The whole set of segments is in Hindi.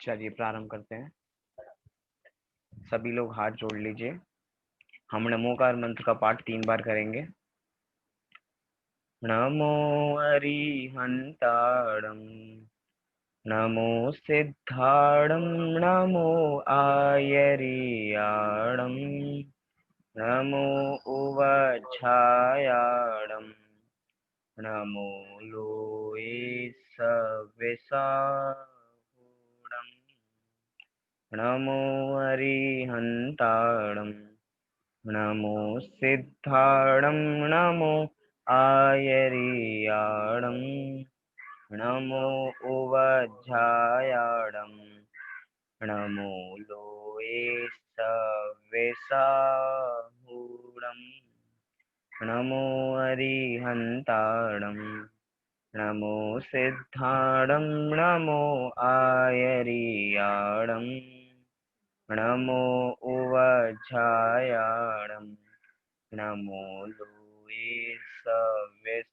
चलिए प्रारंभ करते हैं। सभी लोग हाथ जोड़ लीजिए। हम नमोकार मंत्र का पाठ 3 बार करेंगे। नमो अरिहंताणं, नमो सिद्धाणं, नमो आयर्याणं, नमो उवच्छायाणं, नमो लोये सविसाहुणं, नमो अरिहंताणं, नमो सिद्धाणं, नमो आयर्याणं, नमो उवच्छायाणं, नमो लोये सविसाहुणं, नमो अरिहंताणं, नमो सिद्धाणं, नमो आयर्याणं, नमो उवच्छायाणं, नमो लोये सविसाहुणं।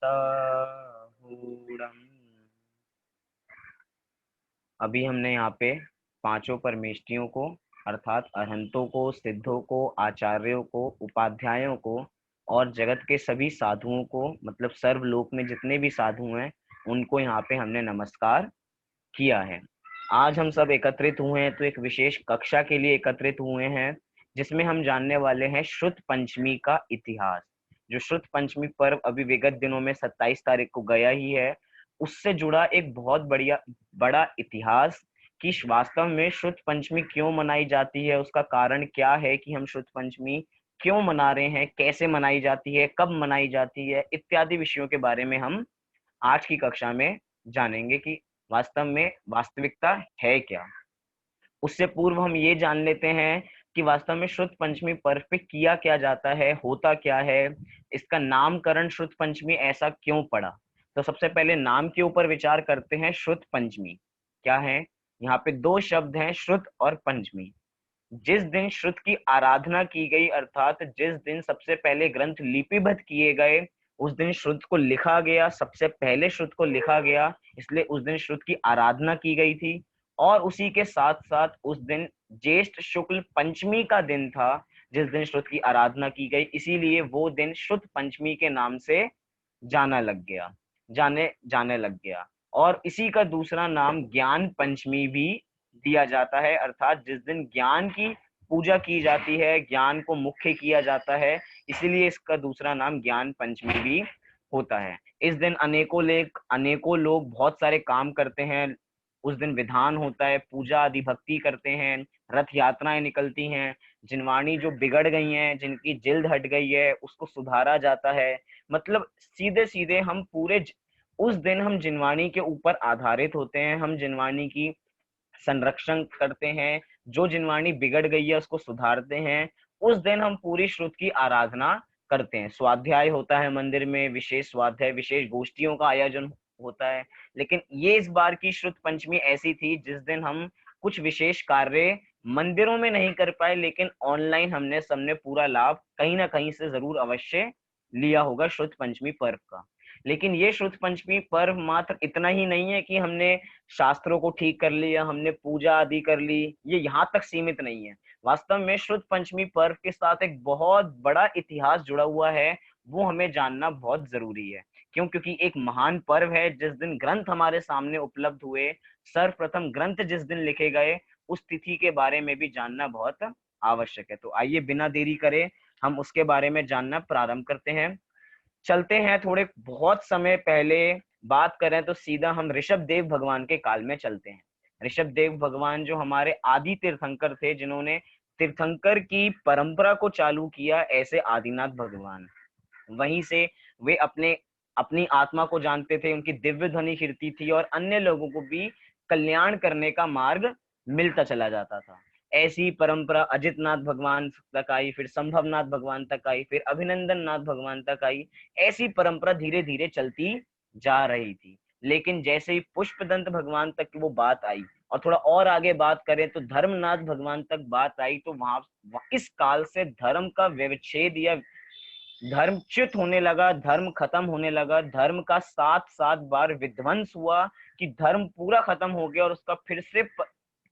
अभी हमने यहाँ पे पांचों परमेष्टियों को अर्थात अरहंतों को, सिद्धों को, आचार्यों को, उपाध्यायों को और जगत के सभी साधुओं को, मतलब सर्वलोक में जितने भी साधु हैं उनको यहाँ पे हमने नमस्कार किया है। आज हम सब एकत्रित हुए हैं तो एक विशेष कक्षा के लिए एकत्रित हुए हैं, जिसमें हम जानने वाले हैं श्रुत पंचमी का इतिहास। जो श्रुत पंचमी पर्व अभी विगत दिनों में 27 तारीख को गया ही है, उससे जुड़ा एक बहुत बड़ा इतिहास कि वास्तव में श्रुत पंचमी क्यों मनाई जाती है, उसका कारण क्या है कि हम श्रुत पंचमी क्यों मना रहे हैं, कैसे मनाई जाती है, कब मनाई जाती है, इत्यादि विषयों के बारे में हम आज की कक्षा में जानेंगे कि वास्तव में वास्तविकता है क्या। उससे पूर्व हम ये जान लेते हैं कि वास्तव में श्रुत पंचमी पर्व पे किया क्या जाता है, होता क्या है, इसका नामकरण श्रुत पंचमी ऐसा क्यों पड़ा। तो सबसे पहले नाम के ऊपर विचार करते हैं। श्रुत पंचमी क्या है? यहाँ पे दो शब्द हैं, श्रुत और पंचमी। जिस दिन श्रुत की आराधना की गई, अर्थात जिस दिन सबसे पहले ग्रंथ लिपिबद्ध किए गए, उस दिन श्रुत को लिखा गया, सबसे पहले श्रुत को लिखा गया, इसलिए उस दिन श्रुत की आराधना की गई थी। और उसी के साथ साथ उस दिन ज्येष्ठ शुक्ल पंचमी का दिन था जिस दिन श्रुत की आराधना की गई, इसीलिए वो दिन श्रुत पंचमी के नाम से जाना लग गया जाने जाने लग गया। और इसी का दूसरा नाम ज्ञान पंचमी भी दिया जाता है, अर्थात जिस दिन ज्ञान की पूजा की जाती है, ज्ञान को मुख्य किया जाता है, इसीलिए इसका दूसरा नाम ज्ञान पंचमी भी होता है। इस दिन अनेकों लोग बहुत सारे काम करते हैं। उस दिन विधान होता है, पूजा आदि भक्ति करते हैं, रथ यात्राएं निकलती हैं, जिनवाणी जो बिगड़ गई हैं, जिनकी जिल्द हट गई है, उसको सुधारा जाता है। मतलब सीधे सीधे उस दिन हम जिनवाणी के ऊपर आधारित होते हैं, हम जिनवाणी की संरक्षण करते हैं, जो जिनवाणी बिगड़ गई है उसको सुधारते हैं। उस दिन हम पूरी श्रुत की आराधना करते हैं। स्वाध्याय होता है मंदिर में, विशेष स्वाध्याय, विशेष गोष्ठियों का आयोजन होता है। लेकिन ये इस बार की श्रुत पंचमी ऐसी थी जिस दिन हम कुछ विशेष कार्य मंदिरों में नहीं कर पाए, लेकिन ऑनलाइन हमने सबने पूरा लाभ कहीं ना कहीं से जरूर अवश्य लिया होगा श्रुत पंचमी पर्व का। लेकिन ये श्रुत पंचमी पर्व मात्र इतना ही नहीं है कि हमने शास्त्रों को ठीक कर लिया, हमने पूजा आदि कर ली, ये यहाँ तक सीमित नहीं है। वास्तव में श्रुत पंचमी पर्व के साथ एक बहुत बड़ा इतिहास जुड़ा हुआ है, वो हमें जानना बहुत जरूरी है। क्यों? क्योंकि एक महान पर्व है जिस दिन ग्रंथ हमारे सामने उपलब्ध हुए, सर्वप्रथम ग्रंथ जिस दिन लिखे गए, उस तिथि के बारे में भी जानना बहुत आवश्यक है। तो आइए बिना देरी करे हम उसके बारे में जानना प्रारंभ करते हैं। चलते हैं थोड़े बहुत समय पहले, बात करें तो सीधा हम ऋषभ देव भगवान के काल में चलते हैं। ऋषभ देव भगवान जो हमारे आदि तीर्थंकर थे, जिन्होंने तीर्थंकर की परंपरा को चालू किया, ऐसे आदिनाथ भगवान। वहीं से वे अपनी आत्मा को जानते थे, उनकी दिव्य ध्वनि कीर्ति थी और अन्य लोगों को भी कल्याण करने का मार्ग मिलता चला जाता था। ऐसी परंपरा अजित नाथ भगवान तक आई, फिर संभवनाथ भगवान तक आई, फिर अभिनंदन नाथ भगवान तक आई। ऐसी परंपरा धीरे धीरे चलती जा रही थी। लेकिन जैसे ही पुष्पदंत भगवान तक वो बात आई और थोड़ा और आगे बात करें तो धर्मनाथ भगवान तक बात आई, तो वहां इस काल से धर्म का व्यवच्छेद या धर्मच्युत होने लगा, धर्म खत्म होने लगा। धर्म का 7 बार विध्वंस हुआ कि धर्म पूरा खत्म हो गया और उसका फिर से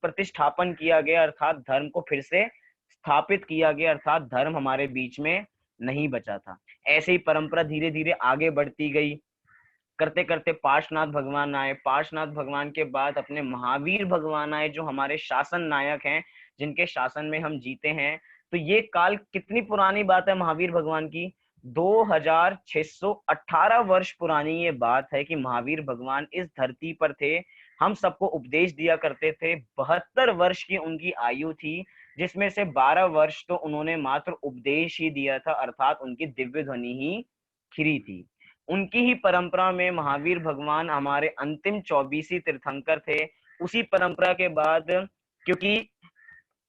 प्रतिष्ठापन किया गया, अर्थात धर्म को फिर से स्थापित किया गया, अर्थात धर्म हमारे बीच में नहीं बचा था। ऐसे ही परंपरा धीरे धीरे आगे बढ़ती गई, करते करते पार्श्वनाथ भगवान आए। पार्श्वनाथ भगवान के बाद अपने महावीर भगवान आए, जो हमारे शासन नायक हैं, जिनके शासन में हम जीते हैं। तो ये काल कितनी पुरानी बात है महावीर भगवान की, 2618 वर्ष पुरानी ये बात है कि महावीर भगवान इस धरती पर थे, हम सबको उपदेश दिया करते थे। 72 वर्ष की उनकी आयु थी, जिसमें से 12 वर्ष तो उन्होंने मात्र उपदेश ही दिया था, अर्थात उनकी दिव्य ध्वनि ही खिरी थी। उनकी ही परंपरा में महावीर भगवान हमारे अंतिम 24 तीर्थंकर थे। उसी परंपरा के बाद, क्योंकि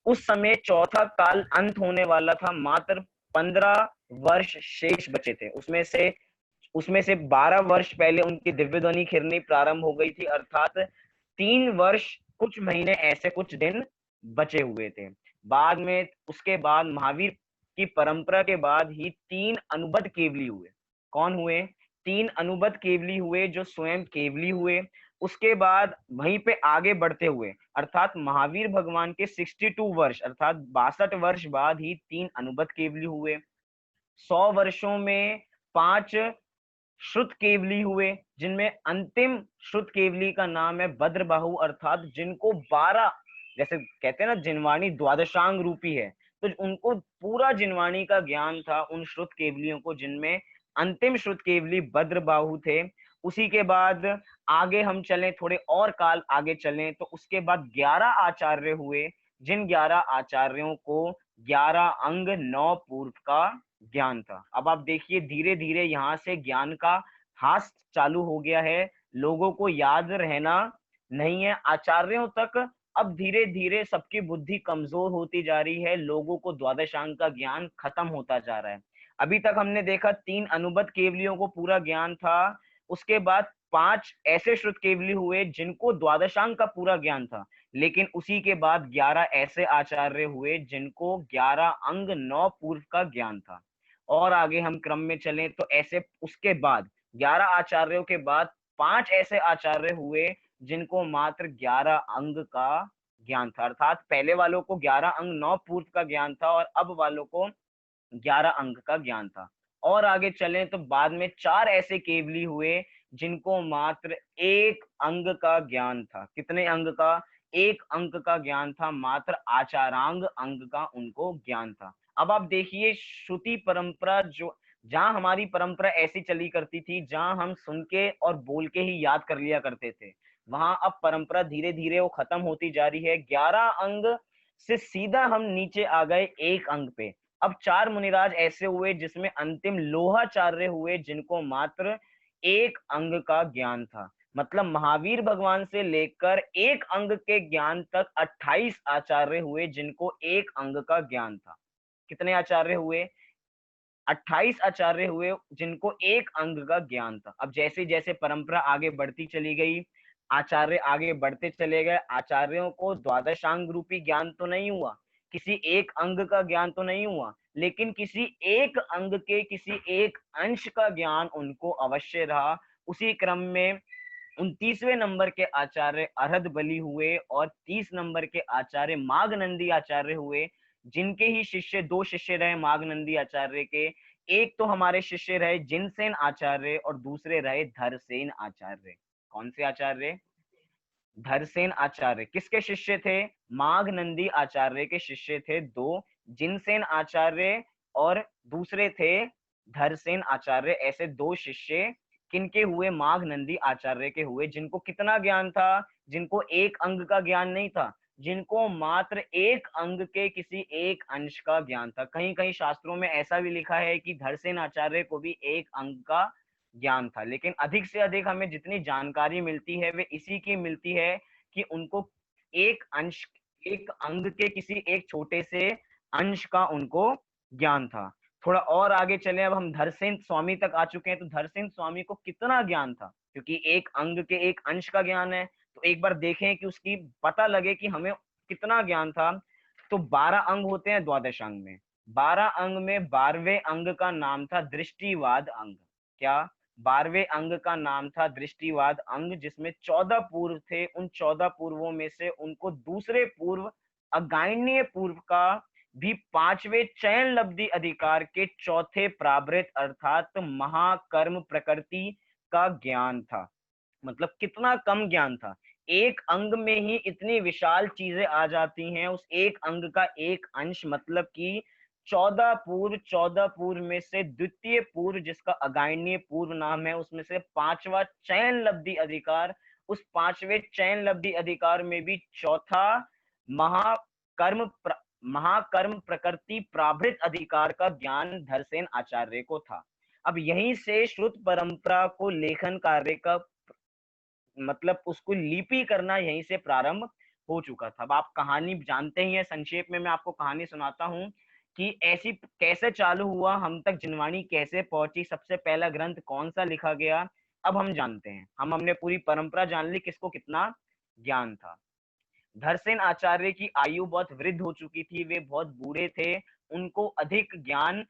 उस समय चौथा काल अंत होने वाला था, मात्र 15 वर्ष शेष बचे थे। उसमें से 12 वर्ष पहले उनकी दिव्य ध्वनि खिरनी प्रारंभ हो गई थी, अर्थात 3 वर्ष कुछ महीने ऐसे कुछ दिन बचे हुए थे। बाद में उसके बाद महावीर की परंपरा के बाद ही 3 अनुबद्ध केवली हुए। कौन हुए? 3 अनुबद्ध केवली हुए, जो स्वयं केवली हुए। उसके बाद वहीं पे आगे बढ़ते हुए, अर्थात महावीर भगवान के 62 वर्ष अर्थात 62 वर्ष बाद ही 3 अनुबद्ध केवली हुए। 100 वर्षों में 5 श्रुत केवली हुए, जिनमें अंतिम श्रुत केवली का नाम है भद्रबाहु, अर्थात जिनको 12, जैसे कहते हैं ना जिनवाणी द्वादशांग रूपी है, तो उनको पूरा जिनवाणी का ज्ञान था उन श्रुत केवलियों को, जिनमें अंतिम श्रुत केवली भद्रबाहु थे। उसी के बाद आगे हम चलें, थोड़े और काल आगे चलें, तो उसके बाद 11 आचार्य हुए, जिन 11 आचार्यों को 11 अंग 9 पूर्व का ज्ञान था। अब आप देखिए धीरे धीरे यहाँ से ज्ञान का हास चालू हो गया है, लोगों को याद रहना नहीं है आचार्यों तक। अब धीरे धीरे सबकी बुद्धि कमजोर होती जा रही है, लोगों को द्वादशांग का ज्ञान खत्म होता जा रहा है। अभी तक हमने देखा 3 अनुबद्ध केवलियों को पूरा ज्ञान था, उसके बाद 5 ऐसे श्रुत केवली हुए जिनको द्वादशांग का पूरा ज्ञान था, लेकिन उसी के बाद 11 ऐसे आचार्य हुए जिनको 11 अंग 9 पूर्व का ज्ञान था। और आगे हम क्रम में चलें तो ऐसे उसके बाद 11 आचार्यों के बाद 5 ऐसे आचार्य हुए जिनको मात्र 11 अंग का ज्ञान था, अर्थात पहले वालों को 11 अंग 9 पूर्व का ज्ञान था और अब वालों को 11 अंक का ज्ञान था। और आगे चलें तो बाद में 4 ऐसे केवली हुए जिनको मात्र 1 अंग का ज्ञान था। कितने अंग का? 1 अंक का ज्ञान था, मात्र आचारांग अंग का उनको ज्ञान था। अब आप देखिए श्रुति परंपरा, जो जहां हमारी परंपरा ऐसी चली करती थी जहां हम सुन के और बोल के ही याद कर लिया करते थे, वहां अब परंपरा धीरे धीरे वो खत्म होती जा रही है। 11 अंग से सीधा हम नीचे आ गए 1 अंग पे। अब 4 मुनिराज ऐसे हुए जिसमें अंतिम लोहाचार्य हुए जिनको मात्र 1 अंग का ज्ञान था। मतलब महावीर भगवान से लेकर 1 अंग के ज्ञान तक 28 आचार्य हुए जिनको 1 अंग का ज्ञान था। कितने आचार्य हुए? 28 आचार्य हुए जिनको 1 अंग का ज्ञान था। अब जैसे जैसे परंपरा आगे बढ़ती चली गई, आचार्य आगे बढ़ते चले गए, आचार्यों को द्वादशांग रूपी ज्ञान तो नहीं हुआ, किसी 1 अंग का ज्ञान तो नहीं हुआ, लेकिन किसी 1 अंग के किसी 1 अंश का ज्ञान उनको अवश्य रहा। उसी क्रम में 29वें नंबर के आचार्य अरहद बलि हुए और 30 नंबर के आचार्य माघनंदी आचार्य हुए, जिनके ही शिष्य 2 शिष्य रहे माघनंदी आचार्य के। एक तो हमारे शिष्य रहे जिनसेन आचार्य और दूसरे रहे धरसेन आचार्य। कौन से आचार्य? धरसेन आचार्य। किसके शिष्य थे? माघनंदी आचार्य के शिष्य थे 2, जिनसेन आचार्य और दूसरे थे धरसेन आचार्य। ऐसे 2 शिष्य किनके हुए? माघनंदी आचार्य के हुए, जिनको कितना ज्ञान था? जिनको 1 अंग का ज्ञान नहीं था, जिनको मात्र 1 अंग के किसी 1 अंश का ज्ञान था। कहीं कहीं शास्त्रों में ऐसा भी लिखा है कि धरसेन आचार्य को भी 1 अंग का ज्ञान था, लेकिन अधिक से अधिक हमें जितनी जानकारी मिलती है वे इसी की मिलती है कि उनको 1 अंश, 1 अंग के किसी एक छोटे से अंश का उनको ज्ञान था। थोड़ा और आगे चले, अब हम धरसेन स्वामी तक आ चुके हैं। तो धरसेन स्वामी को कितना ज्ञान था? क्योंकि 1 अंग के 1 अंश का ज्ञान है, तो एक बार देखें कि उसकी पता लगे कि हमें कितना ज्ञान था। तो 12 अंग होते हैं द्वादश अंग में। 12 अंग में 12वें अंग का नाम था दृष्टिवाद अंग। क्या? 12वें अंग का नाम था दृष्टिवाद अंग, जिसमें 14 पूर्व थे। उन 14 पूर्वों में से उनको दूसरे पूर्व अगाइनीय पूर्व का भी 5वें चयन लब्धि अधिकार के चौथे प्रावृत अर्थात महाकर्म प्रकृति का ज्ञान था। मतलब कितना कम ज्ञान था। एक अंग में ही इतनी विशाल चीजें आ जाती हैं, उस एक अंग का एक अंश, मतलब कि 14 पूर्व में से द्वितीय पूर्व जिसका अगाइनीय पूर्व नाम है, उसमें से 5वां चयन लब्धि अधिकार, उस 5वें चयन लब्धि अधिकार में भी चौथा महाकर्म महाकर्म प्रकृति प्राभृत अधिकार का ज्ञान धरसेन आचार्य को था। अब यहीं से श्रुत परंपरा को लेखन कार्य का मतलब उसको लिपि करना यहीं से प्रारंभ हो चुका था। अब आप कहानी जानते ही हैं, संक्षेप में मैं आपको कहानी सुनाता हूँ कि ऐसी कैसे चालू हुआ, हम तक जिनवाणी कैसे पहुंची, सबसे पहला ग्रंथ कौन सा लिखा गया। अब हम जानते हैं, हम हमने पूरी परंपरा जान ली, किसको कितना ज्ञान था। धरसेन आचार्य की आयु बहुत वृद्ध हो चुकी थी, वे बहुत बूढ़े थे, उनको अधिक ज्ञान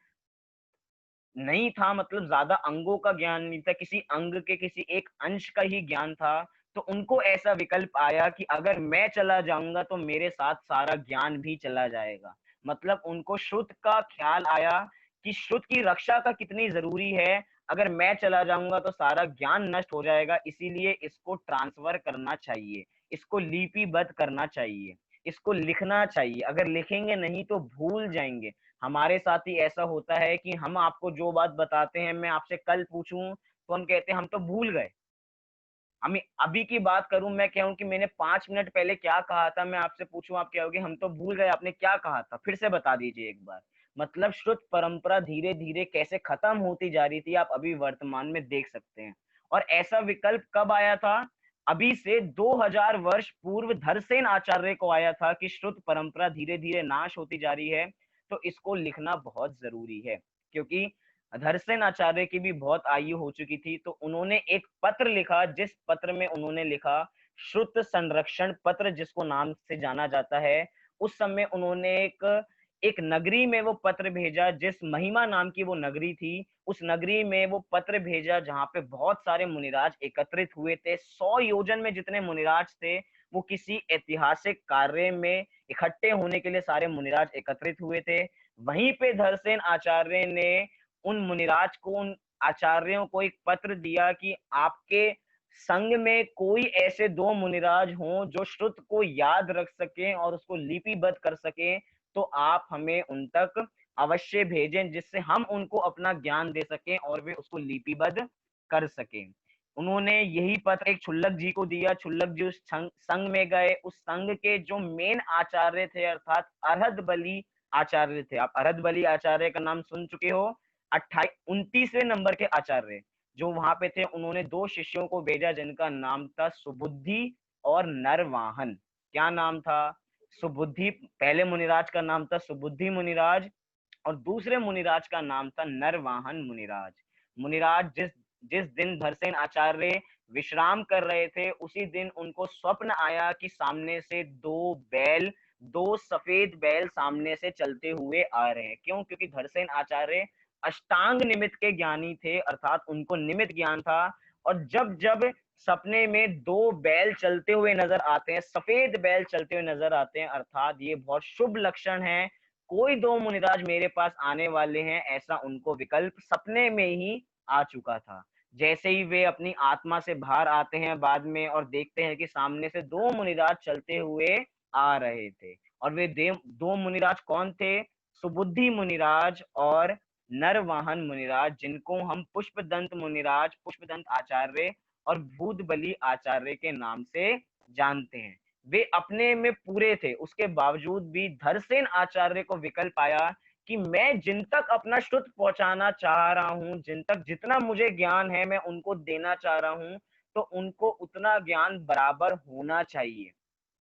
नहीं था, मतलब ज्यादा अंगों का ज्ञान नहीं था, किसी अंग के किसी एक अंश का ही ज्ञान था। तो उनको ऐसा विकल्प आया कि अगर मैं चला जाऊंगा तो मेरे साथ सारा ज्ञान भी चला जाएगा। मतलब उनको श्रुत का ख्याल आया कि श्रुत की रक्षा का कितनी जरूरी है, अगर मैं चला जाऊंगा तो सारा ज्ञान नष्ट हो जाएगा, इसीलिए इसको ट्रांसफर करना चाहिए, इसको लिपिबद्ध करना चाहिए, इसको लिखना चाहिए, अगर लिखेंगे नहीं तो भूल जाएंगे। हमारे साथ ही ऐसा होता है कि हम आपको जो बात बताते हैं, मैं आपसे कल पूछूं तो हम कहते हैं हम तो भूल गए। हम अभी की बात करूं, मैं कहूं कि मैंने 5 मिनट पहले क्या कहा था, मैं आपसे पूछूं, आप कहोगे हम तो भूल गए, आपने क्या कहा था, फिर से बता दीजिए एक बार। मतलब श्रुत परंपरा धीरे धीरे कैसे खत्म होती जा रही थी, आप अभी वर्तमान में देख सकते हैं। और ऐसा विकल्प कब आया था, अभी से 2000 वर्ष पूर्व धरसेन आचार्य को आया था कि श्रुत परंपरा धीरे धीरे नाश होती जा रही है, तो इसको लिखना बहुत जरूरी है। क्योंकि धरसेन आचार्य की भी बहुत आयु हो चुकी थी, तो उन्होंने एक पत्र लिखा, जिस पत्र में उन्होंने लिखा श्रुत संरक्षण पत्र, जिसको नाम से जाना जाता है। उस समय उन्होंने एक नगरी में वो पत्र भेजा, जिस महिमा नाम की वो नगरी थी, उस नगरी में वो पत्र भेजा जहां पे बहुत सारे मुनिराज एकत्रित हुए थे। 100 योजन में जितने मुनिराज थे, वो किसी ऐतिहासिक कार्य में इकट्ठे होने के लिए सारे मुनिराज एकत्रित हुए थे। वहीं पे धरसेन आचार्य ने उन मुनिराज को, उन आचार्यों को एक पत्र दिया कि आपके संग में कोई ऐसे 2 मुनिराज हों जो श्रुत को याद रख सकें और उसको लिपिबद्ध कर सकें, तो आप हमें उन तक अवश्य भेजें, जिससे हम उनको अपना ज्ञान दे सकें और वे उसको लिपिबद्ध कर सकें। उन्होंने यही पत्र एक छुल्लक जी को दिया। छुल्लक जी उस संघ में गए, उस संघ के जो मेन आचार्य थे अर्थात अरहद बली आचार्य थे। आप अरहद बली आचार्य का नाम सुन चुके हो, 29वें नंबर के आचार्य जो वहां पे थे। उन्होंने 2 शिष्यों को भेजा जिनका नाम था सुबुद्धि और नरवाहन। क्या नाम था? सुबुद्धि, पहले मुनिराज का नाम था सुबुद्धि मुनिराज, और दूसरे मुनिराज का नाम था नरवाहन मुनिराज। मुनिराज जिस जिस दिन धरसेन आचार्य विश्राम कर रहे थे, उसी दिन उनको स्वप्न आया कि सामने से 2 बैल, 2 सफेद बैल सामने से चलते हुए आ रहे हैं। क्यों? क्योंकि धरसेन आचार्य अष्टांग निमित्त के ज्ञानी थे, अर्थात उनको निमित्त ज्ञान था। और जब जब सपने में 2 बैल चलते हुए नजर आते हैं, सफेद बैल चलते हुए नजर आते हैं, अर्थात ये बहुत शुभ लक्षण है, कोई 2 मुनिराज मेरे पास आने वाले हैं, ऐसा उनको विकल्प सपने में ही आ चुका था। जैसे ही वे अपनी आत्मा से बाहर आते हैं बाद में और देखते हैं कि सामने से 2 मुनिराज चलते हुए आ रहे थे, और वे 2 मुनिराज कौन थे? सुबुद्धि मुनिराज और नरवाहन मुनिराज, जिनको हम पुष्पदंत मुनिराज, पुष्पदंत आचार्य और भूत बलि आचार्य के नाम से जानते हैं। वे अपने में पूरे थे, उसके बावजूद भी धरसेन आचार्य को विकल्प आया कि मैं जिन तक अपना श्रुत पहुंचाना चाह रहा हूं, जिन तक जितना मुझे ज्ञान है मैं उनको देना चाह रहा हूं, तो उनको उतना ज्ञान बराबर होना चाहिए।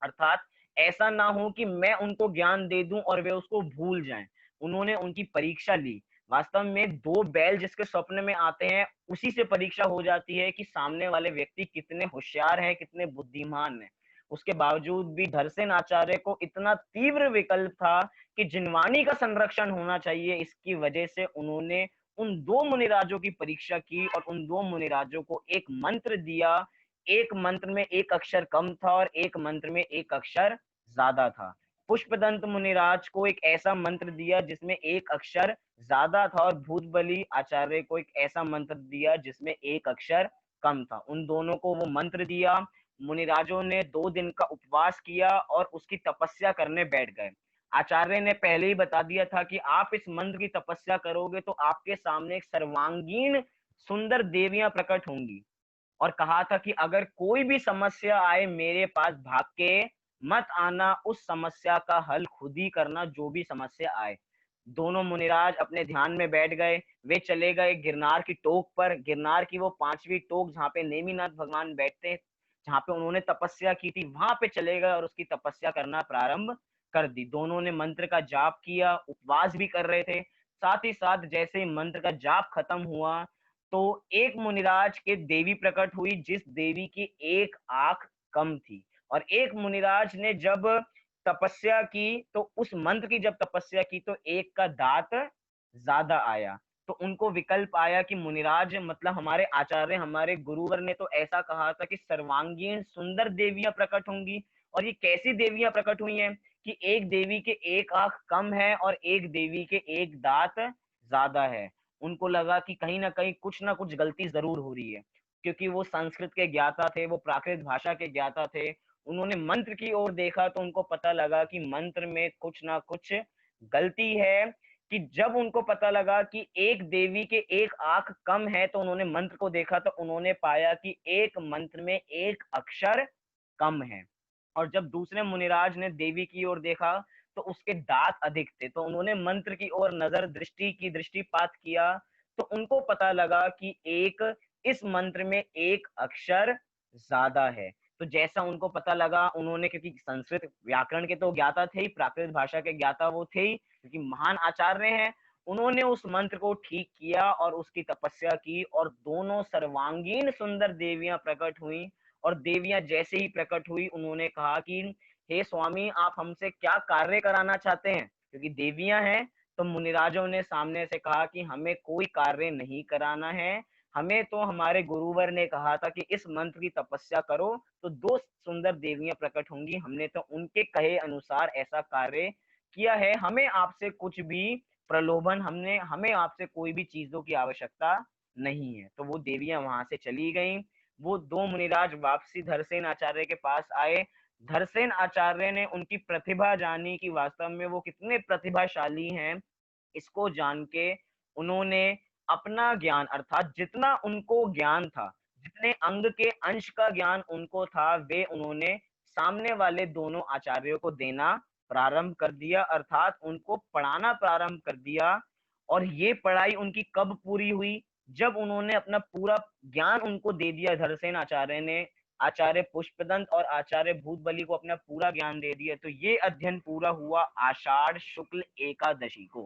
अर्थात ऐसा ना हो कि मैं उनको ज्ञान दे दूं और वे उसको भूल जाएं। उन्होंने उनकी परीक्षा ली। वास्तव में 2 बैल जिसके स्वप्न में आते हैं, उसी से परीक्षा हो जाती है कि सामने वाले व्यक्ति कितने होशियार हैं, कितने बुद्धिमान हैं। उसके बावजूद भी धरसेन आचार्य को इतना तीव्र विकल्प था कि जिनवाणी का संरक्षण होना चाहिए, इसकी वजह से उन्होंने उन दो मुनिराजों की परीक्षा की और उन दो मुनिराजों को एक मंत्र दिया। एक मंत्र में एक अक्षर कम था और एक मंत्र में एक अक्षर ज्यादा था। पुष्पदंत मुनिराज को एक ऐसा मंत्र दिया जिसमें एक अक्षर ज्यादा था और भूतबली आचार्य को एक ऐसा मंत्र दिया जिसमें एक अक्षर कम था। उन दोनों को वो मंत्र दिया। मुनिराजों ने 2 दिन का उपवास किया और उसकी तपस्या करने बैठ गए। आचार्य ने पहले ही बता दिया था कि आप इस मंत्र की तपस्या करोगे तो आपके सामने एक सर्वांगीण सुंदर देवियां प्रकट होंगी। और कहा था कि अगर कोई भी समस्या आए मेरे पास भाग के मत आना, उस समस्या का हल खुद ही करना, जो भी समस्या आए। दोनों मुनिराज अपने ध्यान में बैठ गए। वे चले गए गिरनार की टोक पर, गिरनार की वो 5वीं टोक जहाँ पे नेमिनाथ भगवान बैठते, जहाँ पे उन्होंने तपस्या की थी, वहां पे चले गए और उसकी तपस्या करना प्रारंभ कर दी। दोनों ने मंत्र का जाप किया, उपवास भी कर रहे थे। साथ ही साथ जैसे ही मंत्र का जाप खत्म हुआ तो एक मुनिराज के देवी प्रकट हुई जिस देवी की एक आंख कम थी। और एक मुनिराज ने जब तपस्या की तो उस मंत्र की जब तपस्या की तो एक का दांत ज्यादा आया। तो उनको विकल्प आया कि मुनिराज मतलब हमारे आचार्य हमारे गुरुवर ने तो ऐसा कहा था कि सर्वांगीण सुंदर देवियां प्रकट होंगी, और ये कैसी देवियां प्रकट हुई हैं कि एक देवी के एक आंख कम है और एक देवी के एक दांत ज्यादा है। उनको लगा कि कहीं ना कुछ गलती जरूर हो रही है, क्योंकि वो संस्कृत के ज्ञाता थे, वो प्राकृत भाषा के ज्ञाता थे। उन्होंने मंत्र की ओर देखा तो उनको पता लगा कि मंत्र में कुछ ना कुछ गलती है। कि जब उनको पता लगा कि एक देवी के एक आंख कम है तो उन्होंने मंत्र को देखा तो उन्होंने पाया कि एक मंत्र में एक अक्षर कम है। और जब दूसरे मुनिराज ने देवी की ओर देखा तो उसके दांत अधिक थे, तो उन्होंने मंत्र की ओर नजर दृष्टिपात किया तो उनको पता लगा कि एक इस मंत्र में एक अक्षर ज्यादा है। तो जैसा उनको पता लगा उन्होंने, क्योंकि संस्कृत व्याकरण के तो ज्ञाता थे ही, प्राकृत भाषा के ज्ञाता वो थे ही क्योंकि महान आचार्य हैं, उन्होंने उस मंत्र को ठीक किया और उसकी तपस्या की और दोनों सर्वांगीण सुंदर देवियां प्रकट हुई। और देवियां जैसे ही प्रकट हुई उन्होंने कहा कि हे स्वामी आप हमसे क्या कार्य कराना चाहते हैं, क्योंकि देवियां हैं। तो मुनिराजों ने सामने से कहा कि हमें कोई कार्य नहीं कराना है, हमें तो हमारे गुरुवर ने कहा था कि इस मंत्र की तपस्या करो तो 2 सुंदर देवियां प्रकट होंगी, हमने तो उनके कहे अनुसार ऐसा कार्य किया है, हमें आपसे कुछ भी प्रलोभन हमें आपसे कोई भी चीजों की आवश्यकता नहीं है। तो वो देवियां वहां से चली गईं। वो 2 मुनिराज वापसी धरसेन आचार्य के पास आए। धरसेन आचार्य ने उनकी प्रतिभा जानी कि वास्तव में वो कितने प्रतिभाशाली हैं। इसको जान के उन्होंने अपना ज्ञान अर्थात जितना उनको ज्ञान था, जितने अंग के अंश का ज्ञान उनको था, वे उन्होंने सामने वाले दोनों आचार्यों को देना प्रारंभ कर दिया, अर्थात उनको पढ़ाना प्रारंभ कर दिया। और ये पढ़ाई उनकी कब पूरी हुई, जब उन्होंने अपना पूरा ज्ञान उनको दे दिया। धरसेन आचार्य ने आचार्य पुष्पदंत और आचार्य भूतबली को अपना पूरा ज्ञान दे दिया। तो ये अध्ययन पूरा हुआ आषाढ़ शुक्ल एकादशी को।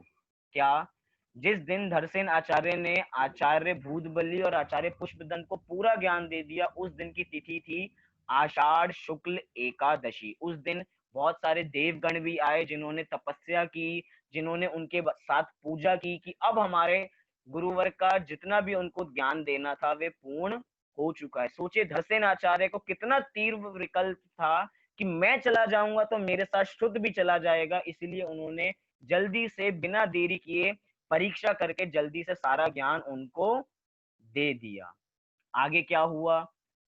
क्या? जिस दिन धरसेन आचार्य ने आचार्य भूतबली और आचार्य पुष्पदंत को पूरा ज्ञान दे दिया उस दिन की तिथि थी आषाढ़ शुक्ल एकादशी। उस दिन बहुत सारे देवगण भी आए जिन्होंने तपस्या की, जिन्होंने उनके साथ पूजा की कि अब हमारे गुरुवर का जितना भी उनको ज्ञान देना था वे पूर्ण हो चुका है। सोचिए धरसेन आचार्य को कितना तीव्र विकल्प था कि मैं चला जाऊंगा तो मेरे साथ शुद्ध भी चला जाएगा, इसलिए उन्होंने जल्दी से बिना देरी किए परीक्षा करके जल्दी से सारा ज्ञान उनको दे दिया। आगे क्या हुआ?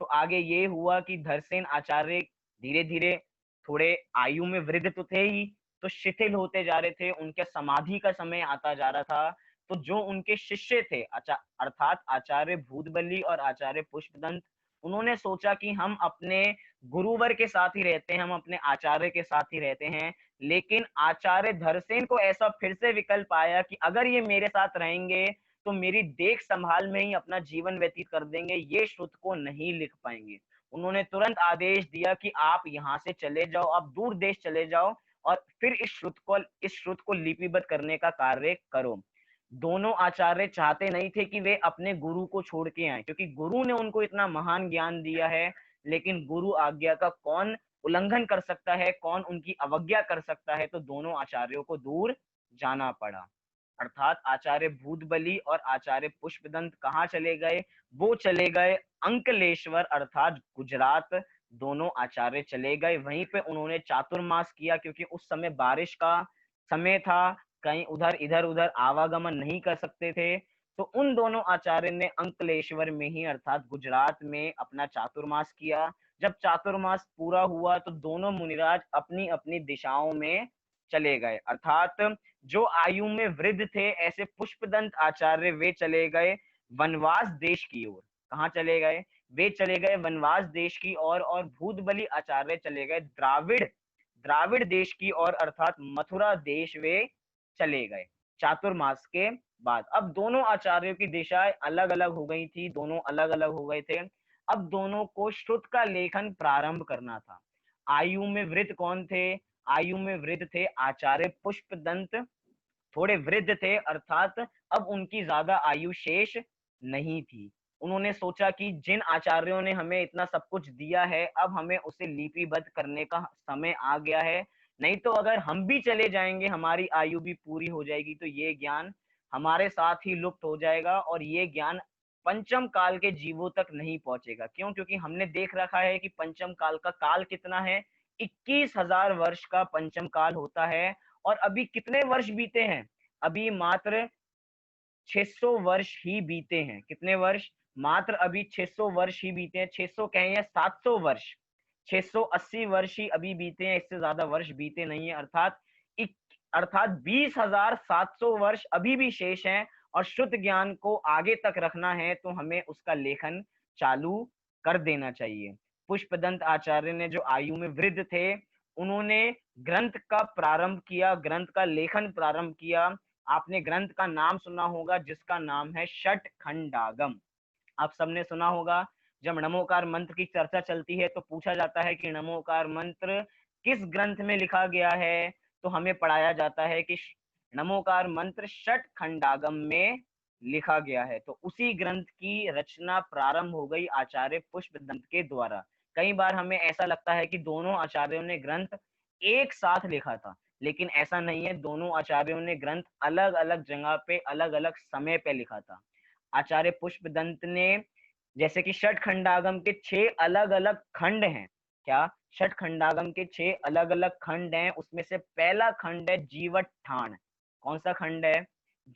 तो आगे ये हुआ कि धरसेन आचार्य धीरे धीरे थोड़े आयु में वृद्ध तो थे ही, तो शिथिल होते जा रहे थे, उनके समाधि का समय आता जा रहा था। तो जो उनके शिष्य थे अर्थात आचार्य भूतबली और आचार्य पुष्पदंत, उन्होंने सोचा कि हम अपने गुरुवर के साथ ही रहते हैं, हम अपने आचार्य के साथ ही रहते हैं। लेकिन आचार्य धरसेन को ऐसा फिर से विकल्प आया कि अगर ये मेरे साथ रहेंगे तो मेरी देख संभाल में ही अपना जीवन व्यतीत कर देंगे, ये श्रुत को नहीं लिख पाएंगे। उन्होंने तुरंत आदेश दिया कि आप यहाँ से चले जाओ, आप दूर देश चले जाओ और फिर इस श्रुत को लिपिबद्ध करने का कार्य करो। दोनों आचार्य चाहते नहीं थे कि वे अपने गुरु को छोड़ के आए, क्योंकि गुरु ने उनको इतना महान ज्ञान दिया है। लेकिन गुरु आज्ञा का कौन उल्लंघन कर सकता है, कौन उनकी अवज्ञा कर सकता है, तो दोनों आचार्यों को दूर जाना पड़ा। अर्थात आचार्य भूतबली और आचार्य पुष्पदंत कहाँ चले गए? वो चले गए अंकलेश्वर अर्थात गुजरात। दोनों आचार्य चले गए, वहीं पे उन्होंने चातुर्मास किया, क्योंकि उस समय बारिश का समय था, कहीं उधर इधर उधर आवागमन नहीं कर सकते थे। तो उन दोनों आचार्य ने अंकलेश्वर में ही अर्थात गुजरात में अपना चातुर्मास किया। जब चातुर्मास पूरा हुआ तो दोनों मुनिराज अपनी अपनी दिशाओं में चले गए। अर्थात जो आयु में वृद्ध थे ऐसे पुष्पदंत आचार्य वे चले गए वनवास देश की ओर। कहाँ चले गए? वे चले गए वनवास देश की ओर। और भूतबली आचार्य चले गए द्राविड़ द्राविड़ देश की ओर अर्थात मथुरा देश वे चले गए चातुर्मास के बाद। अब दोनों आचार्यों की दिशाएं अलग अलग हो गई थी, दोनों अलग अलग हो गए थे। अब दोनों को श्रुत का लेखन प्रारंभ करना था। आयु में वृद्ध कौन थे? आयु में वृद्ध थे आचार्य पुष्पदंत, थोड़े वृद्ध थे अर्थात अब उनकी ज्यादा आयु शेष नहीं थी। उन्होंने सोचा कि जिन आचार्यों ने हमें इतना सब कुछ दिया है अब हमें उसे लिपिबद्ध करने का समय आ गया है, नहीं तो अगर हम भी चले जाएंगे हमारी आयु भी पूरी हो जाएगी तो ये ज्ञान हमारे साथ ही लुप्त हो जाएगा और ये ज्ञान पंचम काल के जीवों तक नहीं पहुंचेगा। क्यों? क्योंकि हमने देख रखा है कि पंचम काल का काल कितना है, 21,000 वर्ष का पंचम काल होता है। और अभी कितने वर्ष बीते हैं? अभी मात्र 600 वर्ष ही बीते हैं। कितने वर्ष? मात्र अभी 600 वर्ष ही बीते हैं। 600 कहें या 700 वर्ष, 680 वर्ष ही अभी बीते हैं, इससे ज्यादा वर्ष बीते नहीं है। अर्थात 20,700 वर्ष अभी भी शेष हैं। और शुद्ध ज्ञान को आगे तक रखना है तो हमें उसका लेखन चालू कर देना चाहिए। पुष्पदंत आचार्य ने जो आयु में वृद्ध थे उन्होंने ग्रंथ का प्रारंभ किया, ग्रंथ का लेखन प्रारंभ किया। आपने ग्रंथ का नाम सुना होगा जिसका नाम है षट खंडागम। आप सबने सुना होगा जब नमोकार मंत्र की चर्चा चलती है तो पूछा जाता है कि नमोकार मंत्र किस ग्रंथ में लिखा गया है, तो हमें पढ़ाया जाता है कि नमोकार मंत्र षट खंडागम में लिखा गया है। तो उसी ग्रंथ की रचना प्रारंभ हो गई आचार्य पुष्पदंत के द्वारा। कई बार हमें ऐसा लगता है कि दोनों आचार्यों ने ग्रंथ एक साथ लिखा था, लेकिन ऐसा नहीं है। दोनों आचार्यों ने ग्रंथ अलग अलग जगह पे अलग अलग समय पे लिखा था। आचार्य पुष्पदंत ने जैसे कि षट खंडागम के 6 अलग अलग खंड हैं। क्या? षट खंडागम के 6 अलग अलग खंड हैं। उसमें से पहला खंड है जीवत्थान। कौन सा खंड है?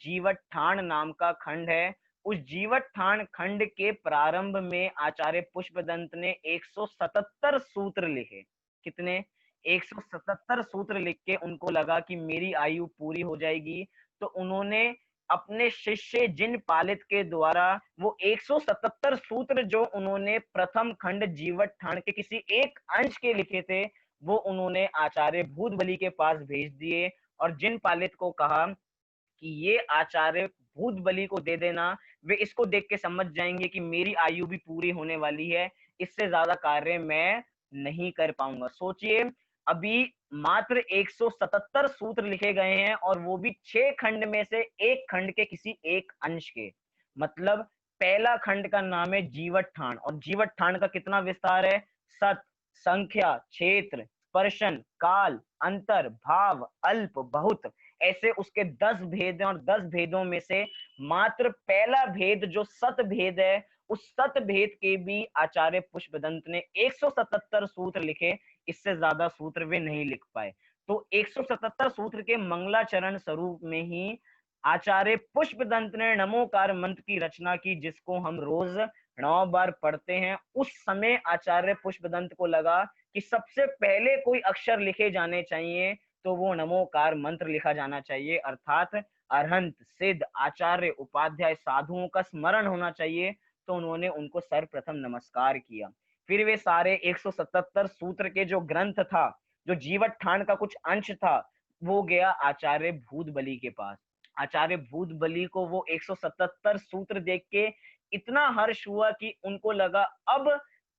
जीवत्थान नाम का खंड है। उस जीवत्थान खंड के प्रारंभ में आचार्य पुष्पदंत ने 177 सूत्र लिखे। कितने? 177 सूत्र लिख के उनको लगा कि मेरी आयु पूरी हो जाएगी, तो उन्होंने अपने शिष्य जिन पालित के द्वारा वो 177 सूत्र जो उन्होंने प्रथम खंड जीवत्थान के किसी एक अंश के लिखे थे वो उन्होंने आचार्य भूतबली के पास भेज दिए। और जिन पालित को कहा कि ये आचार्य भूतबली को दे देना, वे इसको देख के समझ जाएंगे कि मेरी आयु भी पूरी होने वाली है, इससे ज्यादा कार्य मैं नहीं कर पाऊंगा। सोचिए, अभी मात्र 177 सूत्र लिखे गए हैं और वो भी 6 खंड में से एक खंड के किसी एक अंश के। मतलब पहला खंड का नाम है जीवत्थान, और जीवत्थान का कितना विस्तार है? सत, संख्या, क्षेत्र, स्पर्शन, काल, अंतर, भाव, अल्प, बहुत, ऐसे उसके 10 भेद हैं। और 10 भेदों में से मात्र पहला भेद जो सत भेद है, उस सत भेद के भी आचार्य पुष्पदंत ने 177 सूत्र लिखे, इससे ज्यादा सूत्र वे नहीं लिख पाए। तो 177 सूत्र के मंगलाचरण स्वरूप में ही आचार्य पुष्पदंत ने नमोकार मंत्र की रचना की, जिसको हम रोज 9 बार पढ़ते हैं। उस समय आचार्य पुष्पदंत को लगा कि सबसे पहले कोई अक्षर लिखे जाने चाहिए तो वो नमोकार मंत्र लिखा जाना चाहिए। अर्थात अरहंत, सिद्ध, आचार्य, उपाध्याय, साधुओं का स्मरण होना चाहिए। तो उन्होंने उनको सर्वप्रथम नमस्कार किया। फिर वे सारे 177 सूत्र के जो ग्रंथ था, जो जीवत्थान का कुछ अंश था, वो गया आचार्य भूतबली के पास। आचार्य भूतबली को वो 177 सूत्र देख के इतना हर्ष हुआ कि उनको लगा अब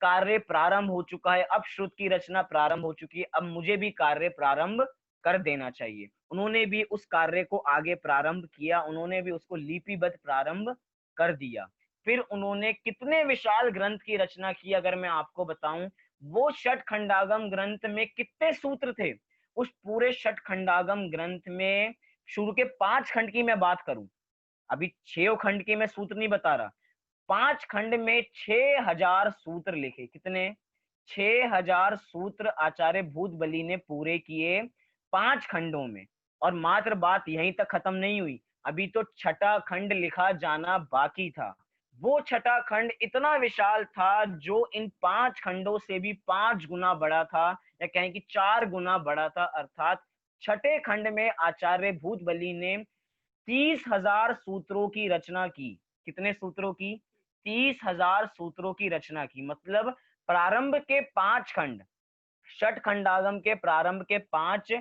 कार्य प्रारंभ हो चुका है, अब श्रुत की रचना प्रारंभ हो चुकी है, अब मुझे भी कार्य प्रारंभ कर देना चाहिए। उन्होंने भी उस कार्य को आगे प्रारंभ किया, उन्होंने भी उसको लिपिबद्ध प्रारंभ कर दिया। फिर उन्होंने कितने विशाल ग्रंथ की रचना की अगर मैं आपको बताऊं। वो षट खंडागम ग्रंथ में कितने सूत्र थे? उस पूरे षट खंडागम ग्रंथ में शुरू के 5 खंड की मैं बात करूं, अभी 6 खंड के मैं सूत्र नहीं बता रहा, 5 खंड में 6000 सूत्र लिखे। कितने? 6000 सूत्र आचार्य भूतबली ने पूरे किए 5 खंडों में। और मात्र बात यहीं तक खत्म नहीं हुई, अभी तो छठा खंड लिखा जाना बाकी था। वो छठा खंड इतना विशाल था जो इन 5 खंडों से भी 5 गुना बड़ा था, या कहें कि 4 गुना बड़ा था। अर्थात छठे खंड में आचार्य भूतबली ने 30,000 सूत्रों की रचना की। कितने सूत्रों की? 30,000 सूत्रों की रचना की। मतलब प्रारंभ के 5 खंड, षट खंडागम के प्रारंभ के 5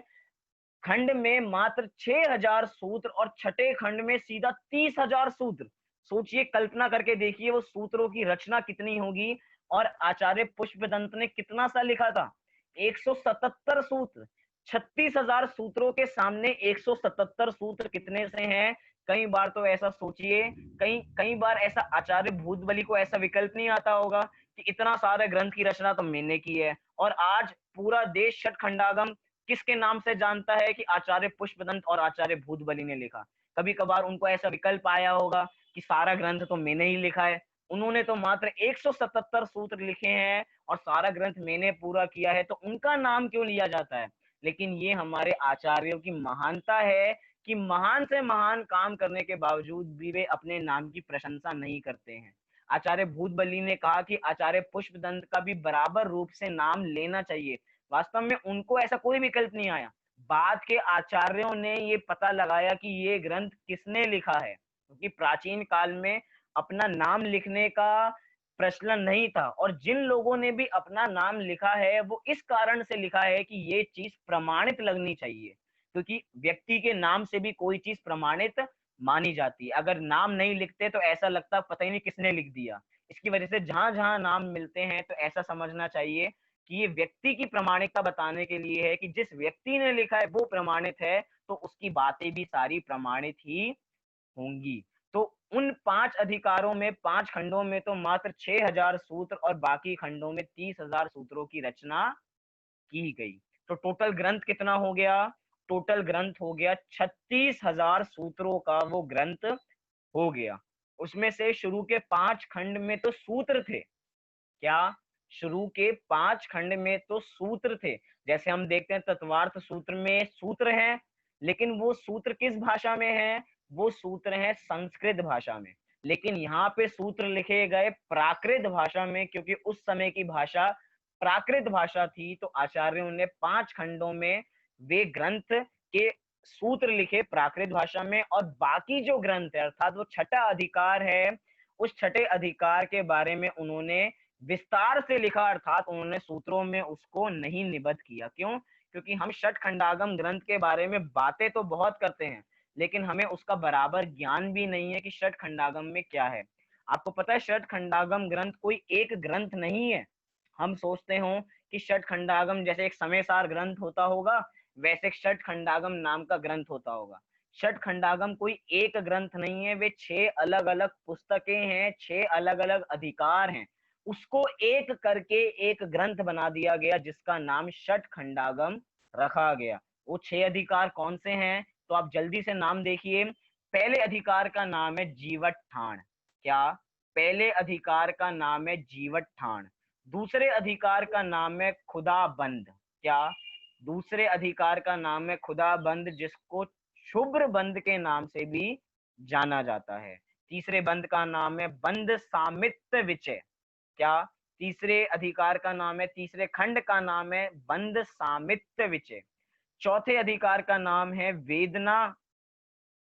खंड में मात्र 6,000 सूत्र, और छठे खंड में सीधा 30,000 सूत्र। सोचिए, कल्पना करके देखिए वो सूत्रों की रचना कितनी होगी। और आचार्य पुष्पदंत ने कितना सा लिखा था? 177 सूत्र। 36,000 सूत्रों के सामने 177 सूत्र कितने से हैं? कई बार तो ऐसा सोचिए, कई कई बार ऐसा आचार्य भूतबली को ऐसा विकल्प नहीं आता होगा कि इतना सारे ग्रंथ की रचना तो मैंने की है। और आज पूरा देश छठ खंडागम किसके नाम से जानता है? कि आचार्य पुष्पदंत और आचार्य भूतबली ने लिखा। कभी कभार उनको ऐसा विकल्प आया होगा कि सारा ग्रंथ तो मैंने ही लिखा है। उन्होंने तो मात्र 177 सूत्र लिखे हैं और सारा ग्रंथ मैंने पूरा किया है, तो उनका नाम क्यों लिया जाता है? लेकिन ये हमारे आचार्यों की महानता है कि महान से महान काम करने के बावजूद भी वे अपने नाम की प्रशंसा नहीं करते हैं। आचार्य भूतबली ने कहा कि आचार्य पुष्पदंत का भी बराबर रूप से नाम लेना चाहिए। वास्तव में उनको ऐसा कोई विकल्प नहीं आया। बाद के आचार्यों ने ये पता लगाया कि ये ग्रंथ किसने लिखा है, क्योंकि प्राचीन काल में अपना नाम लिखने का प्रचलन नहीं था। और जिन लोगों ने भी अपना नाम लिखा है वो इस कारण से लिखा है कि ये चीज प्रमाणित लगनी चाहिए, क्योंकि व्यक्ति के नाम से भी कोई चीज प्रमाणित मानी जाती है। अगर नाम नहीं लिखते तो ऐसा लगता पता ही नहीं किसने लिख दिया। इसकी वजह से जहां जहां नाम मिलते हैं तो ऐसा समझना चाहिए कि ये व्यक्ति की प्रामाणिकता बताने के लिए है कि जिस व्यक्ति ने लिखा है वो प्रमाणित है, तो उसकी बातें भी सारी प्रमाणित ही होंगी। तो उन 5 अधिकारों में, 5 खंडों में तो मात्र 6000 सूत्र और बाकी खंडों में 30,000 सूत्रों की रचना की गई। तो टोटल ग्रंथ कितना हो गया? टोटल ग्रंथ हो गया 36,000 सूत्रों का वो ग्रंथ हो गया। उसमें से शुरू के 5 खंड में तो सूत्र थे। क्या? शुरू के 5 खंड में तो सूत्र थे। जैसे हम देखते हैं तत्वार्थ सूत्र में सूत्र हैं, लेकिन वो सूत्र किस भाषा में है? वो सूत्र है संस्कृत भाषा में। लेकिन यहाँ पे सूत्र लिखे गए प्राकृत भाषा में, क्योंकि उस समय की भाषा प्राकृत भाषा थी। तो आचार्यों ने 5 खंडों में वे ग्रंथ के सूत्र लिखे प्राकृत भाषा में, और बाकी जो ग्रंथ है अर्थात वो छठा अधिकार है, उस छठे अधिकार के बारे में उन्होंने विस्तार से लिखा। अर्थात उन्होंने सूत्रों में उसको नहीं निबद्ध किया। क्यों? क्योंकि हम षट खंडागम ग्रंथ के बारे में बातें तो बहुत करते हैं, लेकिन हमें उसका बराबर ज्ञान भी नहीं है कि षट खंडागम में क्या है। आपको पता है षट खंडागम ग्रंथ कोई एक ग्रंथ नहीं है। हम सोचते हो कि षट खंडागम जैसे एक समय सार ग्रंथ होता होगा, वैसे षट खंडागम नाम का ग्रंथ होता होगा। षट खंडागम कोई एक ग्रंथ नहीं है, वे 6 अलग अलग पुस्तकें हैं, 6 अलग अलग अधिकार हैं। उसको एक करके एक ग्रंथ बना दिया गया जिसका नाम षट खंडागम रखा गया। वो 6 अधिकार कौन से हैं? तो आप जल्दी से नाम देखिए। पहले अधिकार का नाम है जीवट ठाण। क्या? पहले अधिकार का नाम है जीवट ठाण। दूसरे अधिकार का नाम है खुदा बंद। क्या? दूसरे अधिकार का नाम है खुदा बंद, जिसको शुभ्र बंद के नाम से भी जाना जाता है। तीसरे बंद का नाम है बंद सामित्य विचय। क्या? तीसरे अधिकार का नाम है, तीसरे खंड का नाम है बंद सामित्य विचय। चौथे अधिकार का नाम है वेदना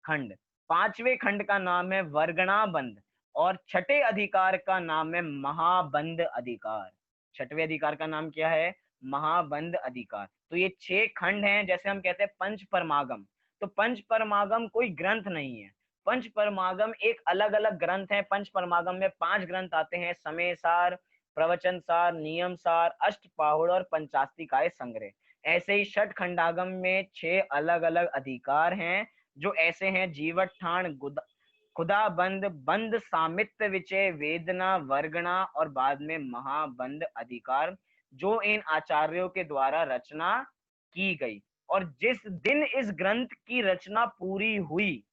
खंड। पांचवें खंड का नाम है वर्गणा बंद। और छठे अधिकार का नाम है महाबंद अधिकार। छठवें अधिकार का नाम क्या है? महाबंद अधिकार। तो ये 6 खंड हैं, जैसे हम कहते हैं पंच परमागम। तो पंच परमागम कोई ग्रंथ नहीं है। पंच परमागम एक अलग अलग ग्रंथ है। पंच परमागम में 5 ग्रंथ आते हैं: समय सार, प्रवचन सार, नियम सार, अष्टपाहुड़ और पंचास्तिकाय संग्रह। ऐसे ही षट खंडागम में 6 अलग अलग अधिकार हैं, जो ऐसे हैं: जीवट ठाण, खुदा बंद, बंद सामित्य विचय, वेदना, वर्गणा और बाद में महाबंद अधिकार, जो इन आचार्यों के द्वारा रचना की गई। और जिस दिन इस ग्रंथ की रचना पूरी हुई,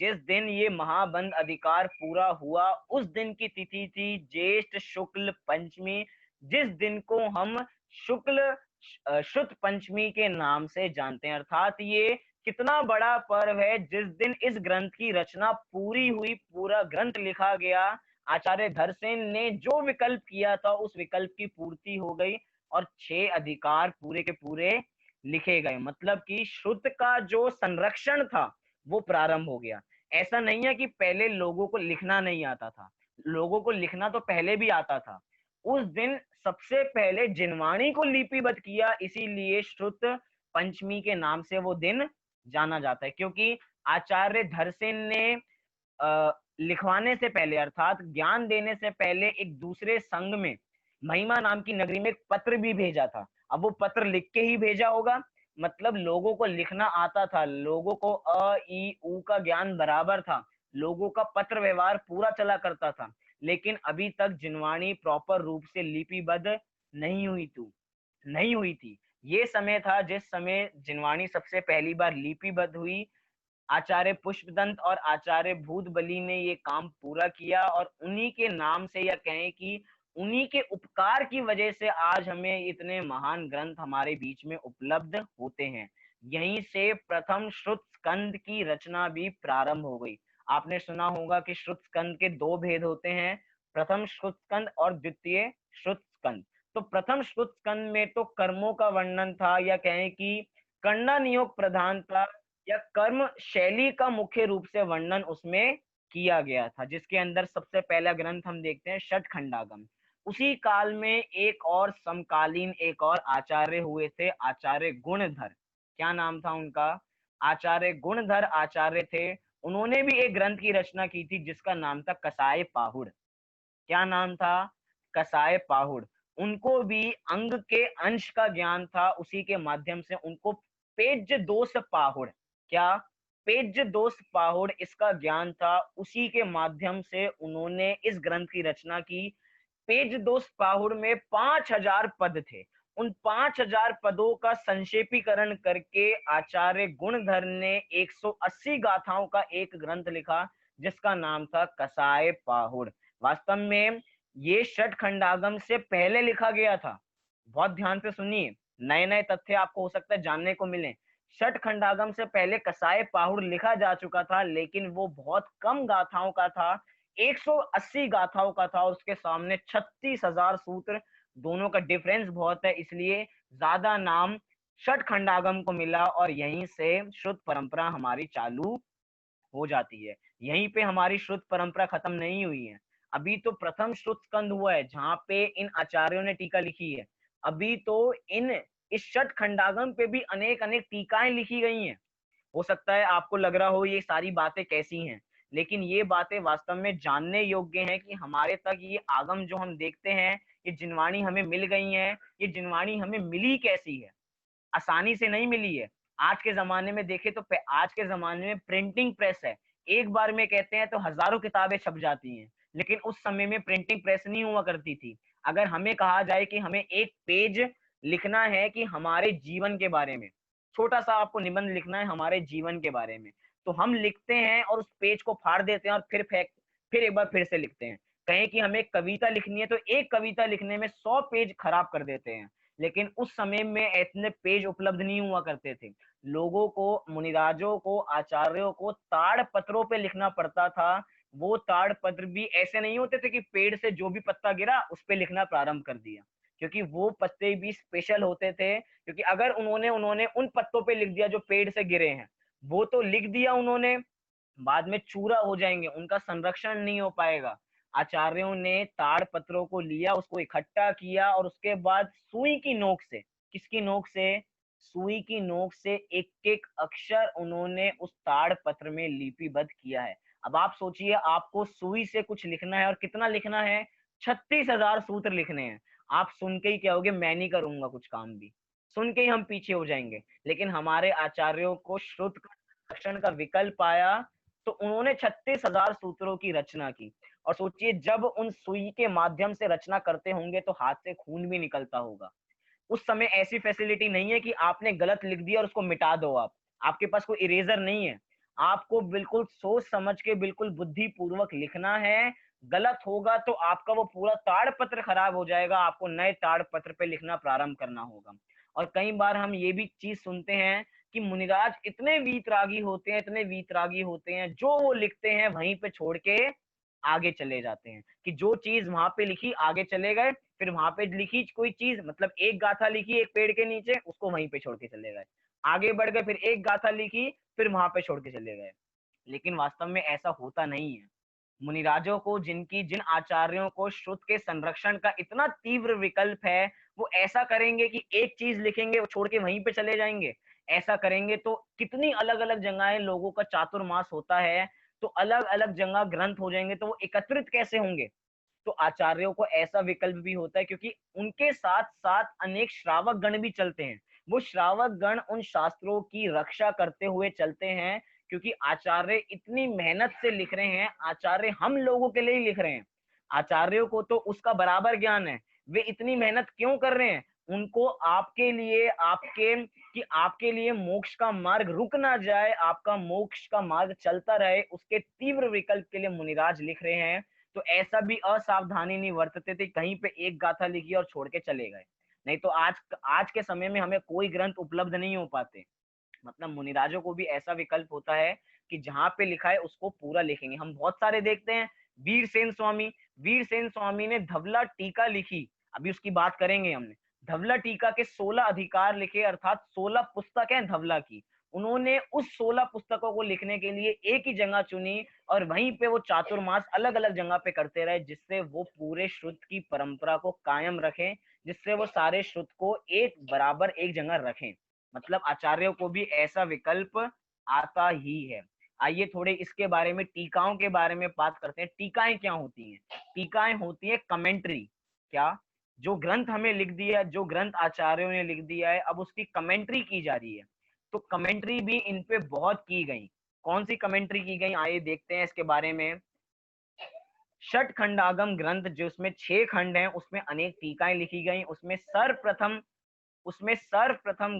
जिस दिन ये महाबंध अधिकार पूरा हुआ, उस दिन की तिथि थी ज्येष्ठ शुक्ल पंचमी, जिस दिन को हम शुक्ल शुद्ध पंचमी के नाम से जानते हैं। अर्थात ये कितना बड़ा पर्व है, जिस दिन इस ग्रंथ की रचना पूरी हुई, पूरा ग्रंथ लिखा गया, आचार्य धरसेन ने जो विकल्प किया था उस विकल्प की पूर्ति हो गई और 6 अधिकार पूरे के पूरे लिखे गए। मतलब कि श्रुत का जो संरक्षण था वो प्रारंभ हो गया। ऐसा नहीं है कि पहले लोगों को लिखना नहीं आता था, लोगों को लिखना तो पहले भी आता था। उस दिन सबसे पहले जिनवाणी को लिपिबद्ध किया, इसीलिए श्रुत पंचमी के नाम से वो दिन जाना जाता है। क्योंकि आचार्य धरसेन ने लिखवाने से पहले अर्थात ज्ञान देने से पहले एक दूसरे संघ में महिमा नाम की नगरी में एक पत्र भी भेजा था। अब वो पत्र लिख के ही भेजा होगा, मतलब लोगों को लिखना आता था, लोगों को अ ई उ का ज्ञान बराबर था, लोगों का पत्र व्यवहार पूरा चला करता था। लेकिन अभी तक जिनवाणी प्रॉपर रूप से लिपिबद्ध नहीं हुई थी। ये समय था जिस समय जिनवाणी सबसे पहली बार लिपिबद्ध हुई। आचार्य पुष्पदंत और आचार्य भूतबली ने ये काम पूरा किया और उन्हीं के नाम से, या कहें कि उन्हीं के उपकार की वजह से आज हमें इतने महान ग्रंथ हमारे बीच में उपलब्ध होते हैं। यहीं से प्रथम श्रुत स्कंद की रचना भी प्रारंभ हो गई। आपने सुना होगा कि श्रुत स्कंद के 2 भेद होते हैं, प्रथम श्रुत स्कंद और द्वितीय श्रुत स्कंद। तो प्रथम श्रुत स्कंद में तो कर्मों का वर्णन था, या कहें कि करना नियोग प्रधान था, या कर्म शैली का मुख्य रूप से वर्णन उसमें किया गया था, जिसके अंदर सबसे पहला ग्रंथ हम देखते हैं षट खंडागम। उसी काल में एक और समकालीन एक और आचार्य हुए थे, आचार्य गुणधर। क्या नाम था उनका? आचार्य गुणधर आचार्य थे। उन्होंने भी एक ग्रंथ की रचना की थी जिसका नाम था कसाय पाहुड़। क्या नाम था? कसाय पाहुड़। उनको भी अंग के अंश का ज्ञान था, उसी के माध्यम से उनको पेज दोष पाहुड़, क्या पेज दोष पाहुड़ इसका ज्ञान था, उसी के माध्यम से उन्होंने इस ग्रंथ की रचना की। पेज दोष पाहुड़ में 5,000 पद थे। उन 5,000 पदों का संक्षेपीकरण करके आचार्य गुणधर ने 180 गाथाओं का एक ग्रंथ लिखा जिसका नाम था कसाय पाहुड़। वास्तव में ये षट खंडागम से पहले लिखा गया था। बहुत ध्यान से सुनिए, नए नए तथ्य आपको हो सकता है जानने को मिले। षट खंडागम से पहले कसाय पाहुड़ लिखा जा चुका था, लेकिन वो बहुत कम गाथाओं का था, 180 गाथाओं का था। उसके सामने 36,000 सूत्र, दोनों का डिफरेंस बहुत है, इसलिए ज्यादा नाम षट खंडागम को मिला और यहीं से शुद्ध परंपरा हमारी चालू हो जाती है। यहीं पे हमारी श्रुत परंपरा खत्म नहीं हुई है। अभी तो प्रथम श्रुत स्कंद हुआ है जहां पे इन आचार्यों ने टीका लिखी है। अभी तो इन इस षट खंडागम पे भी अनेक अनेक टीकाएं लिखी गई हैं। हो सकता है आपको लग रहा हो ये सारी बातें कैसी हैं, लेकिन ये बातें वास्तव में जानने योग्य हैं कि हमारे तक ये आगम जो हम देखते हैं, ये जिनवाणी हमें मिल गई है, ये जिनवाणी हमें मिली कैसी है? आसानी से नहीं मिली है। आज के जमाने में देखें तो आज के जमाने में प्रिंटिंग प्रेस है, एक बार में कहते हैं तो हजारों किताबें छप जाती हैं। लेकिन उस समय में प्रिंटिंग प्रेस नहीं हुआ करती थी। अगर हमें कहा जाए कि हमें एक पेज लिखना है कि हमारे जीवन के बारे में, छोटा सा आपको निबंध लिखना है हमारे जीवन के बारे में, तो हम लिखते हैं और उस पेज को फाड़ देते हैं और फिर एक बार फिर से लिखते हैं। कहें कि हमें कविता लिखनी है तो एक कविता लिखने में 100 पेज खराब कर देते हैं। लेकिन उस समय में इतने पेज उपलब्ध नहीं हुआ करते थे। लोगों को, मुनिराजों को, आचार्यों को ताड़ पत्रों पे लिखना पड़ता था। वो ताड़ पत्र भी ऐसे नहीं होते थे कि पेड़ से जो भी पत्ता गिरा उस पे लिखना प्रारंभ कर दिया, क्योंकि वो पत्ते भी स्पेशल होते थे। क्योंकि अगर उन्होंने उन्होंने उन पत्तों पे लिख दिया जो पेड़ से गिरे हैं, वो तो लिख दिया उन्होंने, बाद में चूरा हो जाएंगे, उनका संरक्षण नहीं हो पाएगा। आचार्यों ने ताड़ पत्रों को लिया, उसको इकट्ठा किया और उसके बाद सुई की नोक से, किसकी नोक से? सुई की नोक से एक एक अक्षर उन्होंने उस ताड़ पत्र में लिपिबद्ध किया है। अब आप सोचिए, आपको सुई से कुछ लिखना है और कितना लिखना है? 36,000 सूत्र लिखने हैं। आप सुन के ही कहोगे मैं नहीं करूंगा कुछ काम भी, सुन के ही हम पीछे हो जाएंगे। लेकिन हमारे आचार्यों को श्रुत का संरक्षण का विकल्प आया, तो उन्होंने 36,000 सूत्रों की रचना की। और सोचिए, जब उन सुई के माध्यम से रचना करते होंगे तो हाथ से खून भी निकलता होगा। उस समय ऐसी फैसिलिटी नहीं है कि आपने गलत लिख दिया और उसको मिटा दो आप। आपके पास कोई इरेजर नहीं है। आपको बिल्कुल सोच समझ के बिल्कुल बुद्धिपूर्वक लिखना है। गलत होगा तो आपका वो पूरा ताड़पत्र खराब हो जाएगा, आपको नए ताड़पत्र पे लिखना प्रारंभ करना होगा। और कई बार हम ये भी चीज सुनते हैं कि मुनिराज इतने वीतरागी होते हैं, इतने वीतरागी होते हैं, जो वो लिखते हैं वहीं पे छोड़ के आगे चले जाते हैं, कि जो चीज वहां पे लिखी आगे चले गए, फिर वहां पे लिखी कोई चीज, मतलब एक गाथा लिखी एक पेड़ के नीचे, उसको वहीं पे छोड़ के चले गए, आगे बढ़ गए, फिर एक गाथा लिखी, फिर वहां पे छोड़ के चले गए। लेकिन वास्तव में ऐसा होता नहीं है। मुनिराजों को, जिन आचार्यों को श्रुत के संरक्षण का इतना तीव्र विकल्प है, वो ऐसा करेंगे कि एक चीज लिखेंगे वो छोड़ के वहीं पे चले जाएंगे। ऐसा करेंगे तो कितनी अलग अलग जगहें लोगों का चातुर्मास होता है, तो अलग अलग जगह ग्रंथ हो जाएंगे, तो वो एकत्रित कैसे होंगे। तो आचार्यों को ऐसा विकल्प भी होता है, क्योंकि उनके साथ साथ अनेक श्रावक गण भी चलते हैं। वो श्रावक गण उन शास्त्रों की रक्षा करते हुए चलते हैं, क्योंकि आचार्य इतनी मेहनत से लिख रहे हैं, आचार्य हम लोगों के लिए ही लिख रहे हैं। आचार्यों को तो उसका बराबर ज्ञान है, वे इतनी मेहनत क्यों कर रहे हैं, उनको आपके लिए, आपके लिए मोक्ष का मार्ग रुक ना जाए, आपका मोक्ष का मार्ग चलता रहे, उसके तीव्र विकल्प के लिए मुनिराज लिख रहे हैं। तो ऐसा भी असावधानी नहीं बरतते थे, कहीं पे एक गाथा लिखी और छोड़ के चले गए। नहीं तो आज आज के समय में हमें कोई ग्रंथ उपलब्ध नहीं हो पाते। मतलब मुनिराजों को भी ऐसा विकल्प होता है कि जहां पे लिखा है उसको पूरा लिखेंगे। हम बहुत सारे देखते हैं, वीरसेन स्वामी ने धवला टीका लिखी, अभी उसकी बात करेंगे हमने। धवला टीका के 16 अधिकार लिखे, अर्थात 16 पुस्तक है धवला की। उन्होंने उस 16 पुस्तकों को लिखने के लिए एक ही जगह चुनी, और वहीं पे वो चातुर्मास अलग अलग जगह पे करते रहे, जिससे वो पूरे श्रुत की परंपरा को कायम रखें, जिससे वो सारे श्रुत को एक बराबर एक जगह रखें। मतलब आचार्यों को भी ऐसा विकल्प आता ही है। आइए थोड़े इसके बारे में, टीकाओं के बारे में बात करते हैं। टीकाएं क्या होती हैं? टीकाएं होती है कमेंट्री। क्या? जो ग्रंथ हमें लिख दिया, जो ग्रंथ आचार्यों ने लिख दिया है, अब उसकी कमेंट्री की जा रही है। तो कमेंट्री भी इन पे बहुत की गई। कौन सी कमेंट्री की गई, आइए देखते हैं इसके बारे में। षट खंडागम ग्रंथ, जो उसमें 6 खंड हैं, उसमें अनेक टीकाएं लिखी गई। उसमें सर्वप्रथम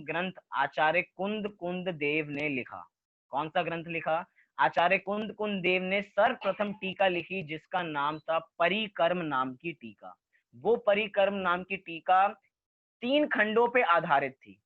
ग्रंथ आचार्य कुंद कुंद देव ने लिखा। कौन सा ग्रंथ लिखा? आचार्य कुंद कुंद देव ने सर्वप्रथम टीका लिखी, जिसका नाम था परिकर्म नाम की टीका। वो परिकर्म नाम की टीका 3 खंडों पे आधारित थी।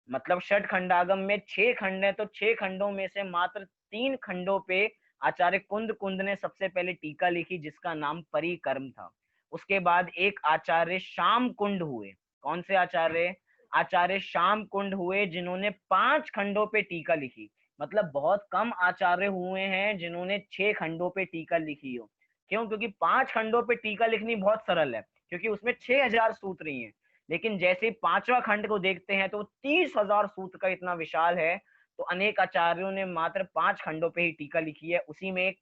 मतलब षट खंडागम में 6 खंड है, तो 6 खंडों में से मात्र 3 खंडों पे आचार्य कुंद कुंद ने सबसे पहले टीका लिखी, जिसका नाम परिकर्म था। उसके बाद एक आचार्य श्याम कुंड हुए। कौन से आचार्य? आचार्य श्याम कुंड हुए, जिन्होंने 5 खंडों पे टीका लिखी। मतलब बहुत कम आचार्य हुए हैं जिन्होंने 6 खंडों पे टीका लिखी हो। क्यों? क्योंकि 5 खंडों पे टीका लिखनी बहुत सरल है, क्योंकि उसमें 6000 सूत्र ही हैं। लेकिन जैसे 5वां खंड को देखते हैं तो 30,000 सूत्र का इतना विशाल है। तो अनेक आचार्यों ने मात्र 5 खंडों पे ही टीका लिखी है। उसी में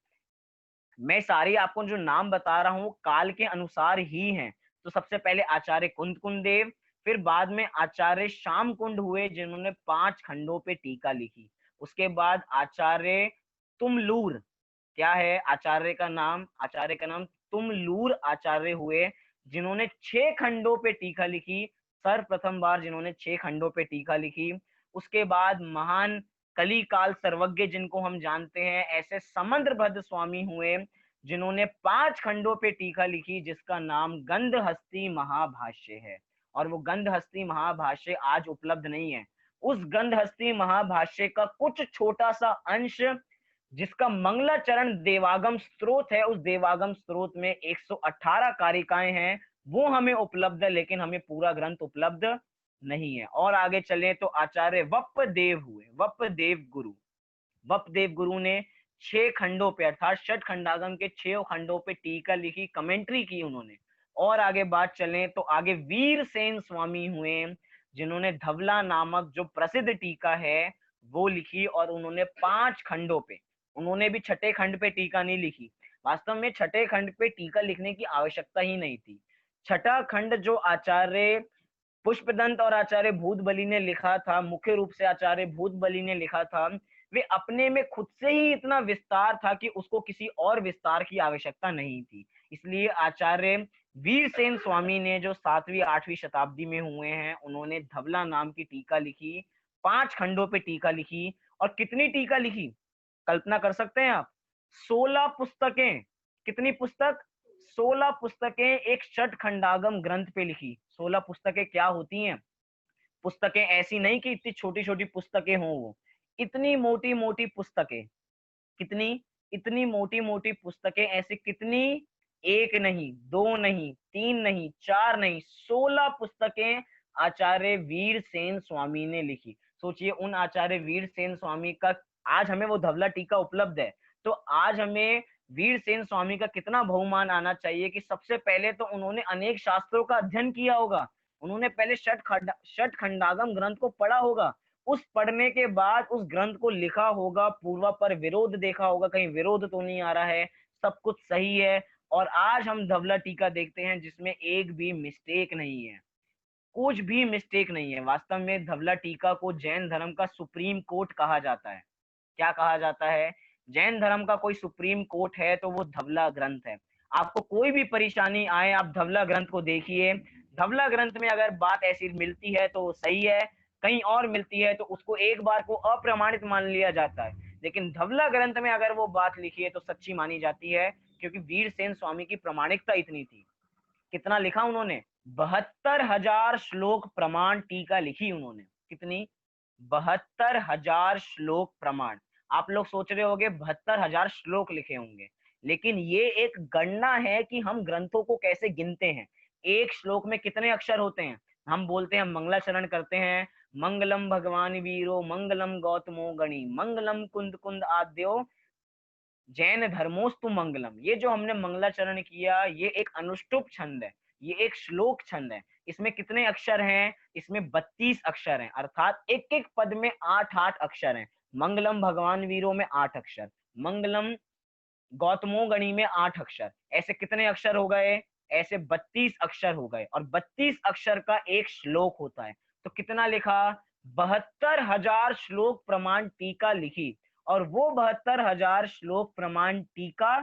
मैं सारी आपको जो नाम बता रहा हूँ काल के अनुसार ही हैं। तो सबसे पहले आचार्य कुंद कुंद देव, फिर बाद में आचार्य श्याम कुंड हुए, जिन्होंने 5 खंडों पे टीका लिखी। उसके बाद आचार्य तुमलूर, क्या है आचार्य का नाम? आचार्य का नाम तुमलूर आचार्य हुए, जिन्होंने 6 खंडों पे टीका लिखी। सर्वप्रथम बार जिन्होंने 6 खंडों पे टीका लिखी। उसके बाद महान कली काल सर्वज्ञ, जिनको हम जानते हैं, ऐसे समंद्रभद्र स्वामी हुए, जिन्होंने 5 खंडों पे टीका लिखी, जिसका नाम गंधहस्ती महाभाष्य है। और वो गंधहस्ती महाभाष्य आज उपलब्ध नहीं है। उस गंधहस्ती महाभाष्य का कुछ छोटा सा अंश, जिसका मंगलाचरण देवागम स्त्रोत है, उस देवागम स्त्रोत में 118 कारिकाएं हैं, वो हमें उपलब्ध है, लेकिन हमें पूरा ग्रंथ उपलब्ध नहीं है। और आगे चले तो आचार्य वप्पदेव हुए, वप्पदेव गुरु ने 6 खंडों पे, अर्थात षट खंडागम के 6 खंडों पे टीका लिखी, कमेंट्री की उन्होंने। और आगे बात चले तो आगे वीरसेन स्वामी हुए, जिन्होंने धवला नामक जो प्रसिद्ध टीका है वो लिखी, और उन्होंने 5 खंडों पे, उन्होंने भी छठे खंड पे टीका नहीं लिखी। वास्तव में छठे खंड पे टीका लिखने की आवश्यकता ही नहीं थी। छठा खंड जो आचार्य पुष्पदंत और आचार्य भूतबली ने लिखा था, मुख्य रूप से आचार्य भूतबली ने लिखा था, वे अपने में खुद से ही इतना विस्तार था कि उसको किसी और विस्तार की आवश्यकता नहीं थी। इसलिए आचार्य वीरसेन स्वामी ने जो 7वीं-8वीं शताब्दी में हुए हैं, उन्होंने धवला नाम की टीका लिखी, 5 खंडों पे टीका लिखी। और कितनी टीका लिखी, कल्पना कर सकते हैं आप? 16 पुस्तकें। कितनी पुस्तक? 16 पुस्तकें एक षट खंडागम ग्रंथ पे लिखी। 16 पुस्तकें क्या होती हैं? पुस्तकें ऐसी नहीं कि इतनी छोटी छोटी पुस्तकें हों, वो इतनी मोटी मोटी पुस्तकें। कितनी? इतनी मोटी मोटी पुस्तकें, ऐसे कितनी? एक नहीं, दो नहीं, तीन नहीं, चार नहीं, 16 पुस्तकें आचार्य वीरसेन स्वामी ने लिखी। सोचिए, उन आचार्य वीरसेन स्वामी का आज हमें वो धवला टीका उपलब्ध है, तो आज हमें वीरसेन स्वामी का कितना बहुमान आना चाहिए कि सबसे पहले तो उन्होंने अनेक शास्त्रों का अध्ययन किया होगा, उन्होंने पहले षट खंडागम ग्रंथ को पढ़ा होगा, उस पढ़ने के बाद उस ग्रंथ को लिखा होगा, पूर्वापर विरोध देखा होगा, कहीं विरोध तो नहीं आ रहा है, सब कुछ सही है। और आज हम धवला टीका देखते हैं जिसमें एक भी मिस्टेक नहीं है, कुछ भी मिस्टेक नहीं है। वास्तव में धवला टीका को जैन धर्म का सुप्रीम कोर्ट कहा जाता है। क्या कहा जाता है? जैन धर्म का कोई सुप्रीम कोर्ट है तो वो धवला ग्रंथ है। आपको कोई भी परेशानी आए, आप धवला ग्रंथ को देखिए। धवला ग्रंथ में अगर बात ऐसी मिलती है तो सही है, कहीं और मिलती है तो उसको एक बार को अप्रमाणित मान लिया जाता है, लेकिन धवला ग्रंथ में अगर वो बात लिखी है तो सच्ची मानी जाती है, क्योंकि वीरसेन स्वामी की प्रामाणिकता इतनी थी। कितना लिखा उन्होंने? 72,000 श्लोक प्रमाण टीका लिखी उन्होंने। कितनी? 72,000 श्लोक प्रमाण। आप लोग सोच रहे होंगे 72,000 श्लोक लिखे होंगे, लेकिन ये एक गणना है कि हम ग्रंथों को कैसे गिनते हैं। एक श्लोक में कितने अक्षर होते हैं? हम बोलते हैं, मंगलाचरण करते हैं, मंगलम भगवान वीरो मंगलम गौतमो गणी मंगलम कुंद कुंद आद्यो जैन धर्मोस्तु मंगलम। ये जो हमने मंगलाचरण किया, ये एक अनुष्टुप छंद है, ये एक श्लोक छंद है। इसमें कितने अक्षर हैं? इसमें 32 अक्षर हैं, अर्थात एक एक पद में 8-8 अक्षर हैं। मंगलम भगवान वीरों में 8 अक्षर, मंगलम गौतमो गणी में 8 अक्षर, ऐसे कितने अक्षर हो गए? ऐसे 32 अक्षर हो गए, और 32 अक्षर का एक श्लोक होता है। तो कितना लिखा? 72,000 श्लोक प्रमाण टीका लिखी। और वो 72,000 श्लोक प्रमाण टीका,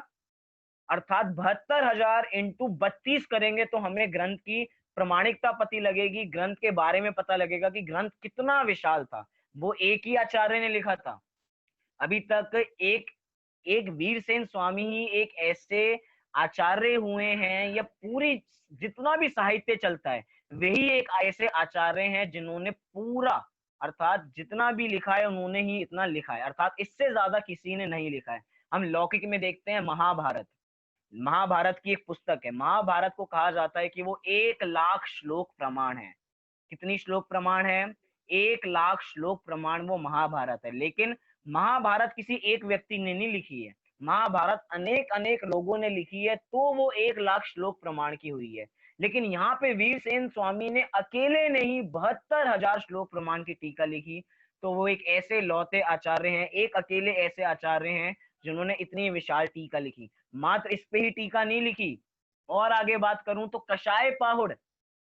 अर्थात 72,000 इंटू 32 करेंगे तो हमें ग्रंथ की प्रमाणिकता पता लगेगी, ग्रंथ के बारे में पता लगेगा कि ग्रंथ कितना विशाल था। वो एक ही आचार्य ने लिखा था। अभी तक एक एक वीरसेन स्वामी ही एक ऐसे आचार्य हुए हैं, या पूरी जितना भी साहित्य चलता है वही एक ऐसे आचार्य हैं जिन्होंने पूरा, अर्थात जितना भी लिखा है उन्होंने ही इतना लिखा है, अर्थात इससे ज्यादा किसी ने नहीं लिखा है। हम लौकिक में देखते हैं महाभारत, महाभारत की एक पुस्तक है, महाभारत को कहा जाता है कि वो 1,00,000 श्लोक प्रमाण है। कितनी श्लोक प्रमाण है? 1,00,000 श्लोक प्रमाण वो महाभारत है। लेकिन महाभारत किसी एक व्यक्ति ने नहीं लिखी है, महाभारत अनेक अनेक लोगों ने लिखी है, तो वो 1,00,000 श्लोक प्रमाण की हुई है। लेकिन यहाँ पे वीरसेन स्वामी ने अकेले ने ही 72,000 श्लोक प्रमाण की टीका लिखी। तो वो एक ऐसे लौते आचार्य हैं, एक अकेले ऐसे आचार्य हैं जिन्होंने इतनी विशाल टीका लिखी। मात्र इस पे ही टीका नहीं लिखी, और आगे बात करूं तो कषाय पाहुड़,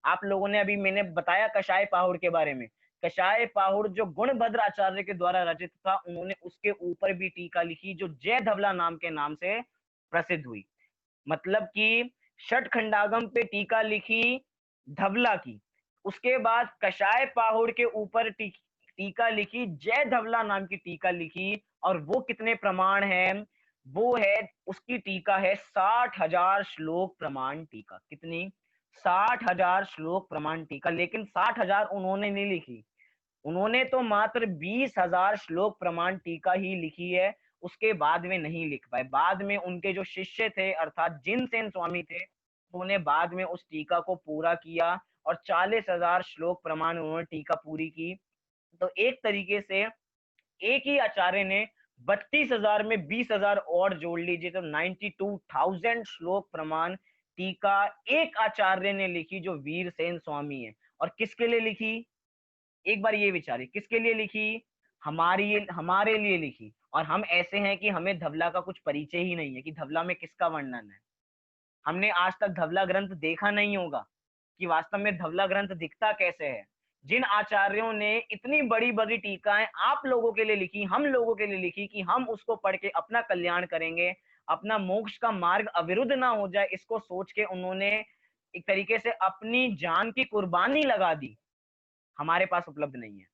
आप लोगों ने अभी मैंने बताया कषाय पाहुड़ के बारे में। कषाय पाहुड़ जो गुणभद्र आचार्य के द्वारा रचित था, उन्होंने उसके ऊपर भी टीका लिखी जो जय धवला नाम के नाम से प्रसिद्ध हुई। मतलब कि षट खंडागम पे टीका लिखी धवला की, उसके बाद कषाय पाहुड़ के ऊपर टीका लिखी, जय धवला नाम की टीका लिखी। और वो कितने प्रमाण है? वो है, उसकी टीका है 60,000 श्लोक प्रमाण टीका। कितनी? 60,000 श्लोक प्रमाण टीका। लेकिन 60,000 उन्होंने नहीं लिखी, उन्होंने तो मात्र 20,000 श्लोक प्रमाण टीका ही लिखी है, उसके बाद में नहीं लिख पाए। बाद में उनके जो शिष्य थे, अर्थात जिनसेन स्वामी थे, उन्होंने बाद में उस टीका को पूरा किया, और 40,000 श्लोक प्रमाण उन्होंने टीका पूरी की। तो एक तरीके से एक ही आचार्य ने 32,000 में 20,000 और जोड़ लीजिए तो 92,000 श्लोक प्रमाण टीका एक आचार्य ने लिखी, जो वीरसेन स्वामी है। और किसके लिए लिखी? एक बार ये विचारिए, किसके लिए लिखी? हमारे लिए लिखी। और हम ऐसे हैं कि हमें धवला का कुछ परिचय ही नहीं है कि धवला में किसका वर्णन है। हमने आज तक धवला ग्रंथ देखा नहीं होगा कि वास्तव में धवला ग्रंथ दिखता कैसे है। जिन आचार्यों ने इतनी बड़ी बड़ी टीकाएं आप लोगों के लिए लिखी, हम लोगों के लिए लिखी, कि हम उसको पढ़ के अपना कल्याण करेंगे, अपना मोक्ष का मार्ग अविरुद्ध ना हो जाए, इसको सोच के उन्होंने एक तरीके से अपनी जान की कुर्बानी लगा दी, हमारे पास उपलब्ध नहीं है।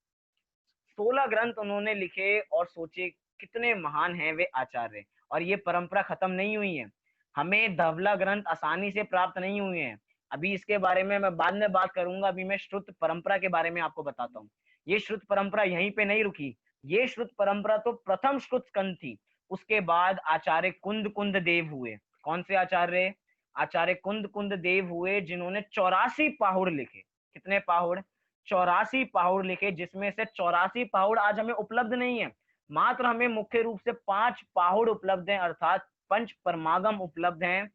16 ग्रंथ उन्होंने लिखे और सोचे कितने महान हैं वे आचार्य। और ये परंपरा खत्म नहीं हुई है, हमें धवला ग्रंथ आसानी से प्राप्त नहीं हुए हैं। अभी इसके बारे में मैं बाद में बात करूंगा, अभी मैं श्रुत परंपरा के बारे में आपको बताता हूँ। ये श्रुत परंपरा यहीं पे नहीं रुकी, ये श्रुत परंपरा तो प्रथम श्रुत स्कंद थी। उसके बाद आचार्य कुंद कुंद देव हुए। कौन से आचार्य? आचार्य कुंद कुंद देव हुए, जिन्होंने 84 पाहुड़ लिखे। कितने पाहुड़? 84 पाहुड़ लिखे, जिसमें से 84 पाहुड़ आज हमें उपलब्ध नहीं है। मात्र हमें मुख्य रूप से 5 पाहुड़ उपलब्ध हैं, अर्थात पंच परमागम उपलब्ध हैं।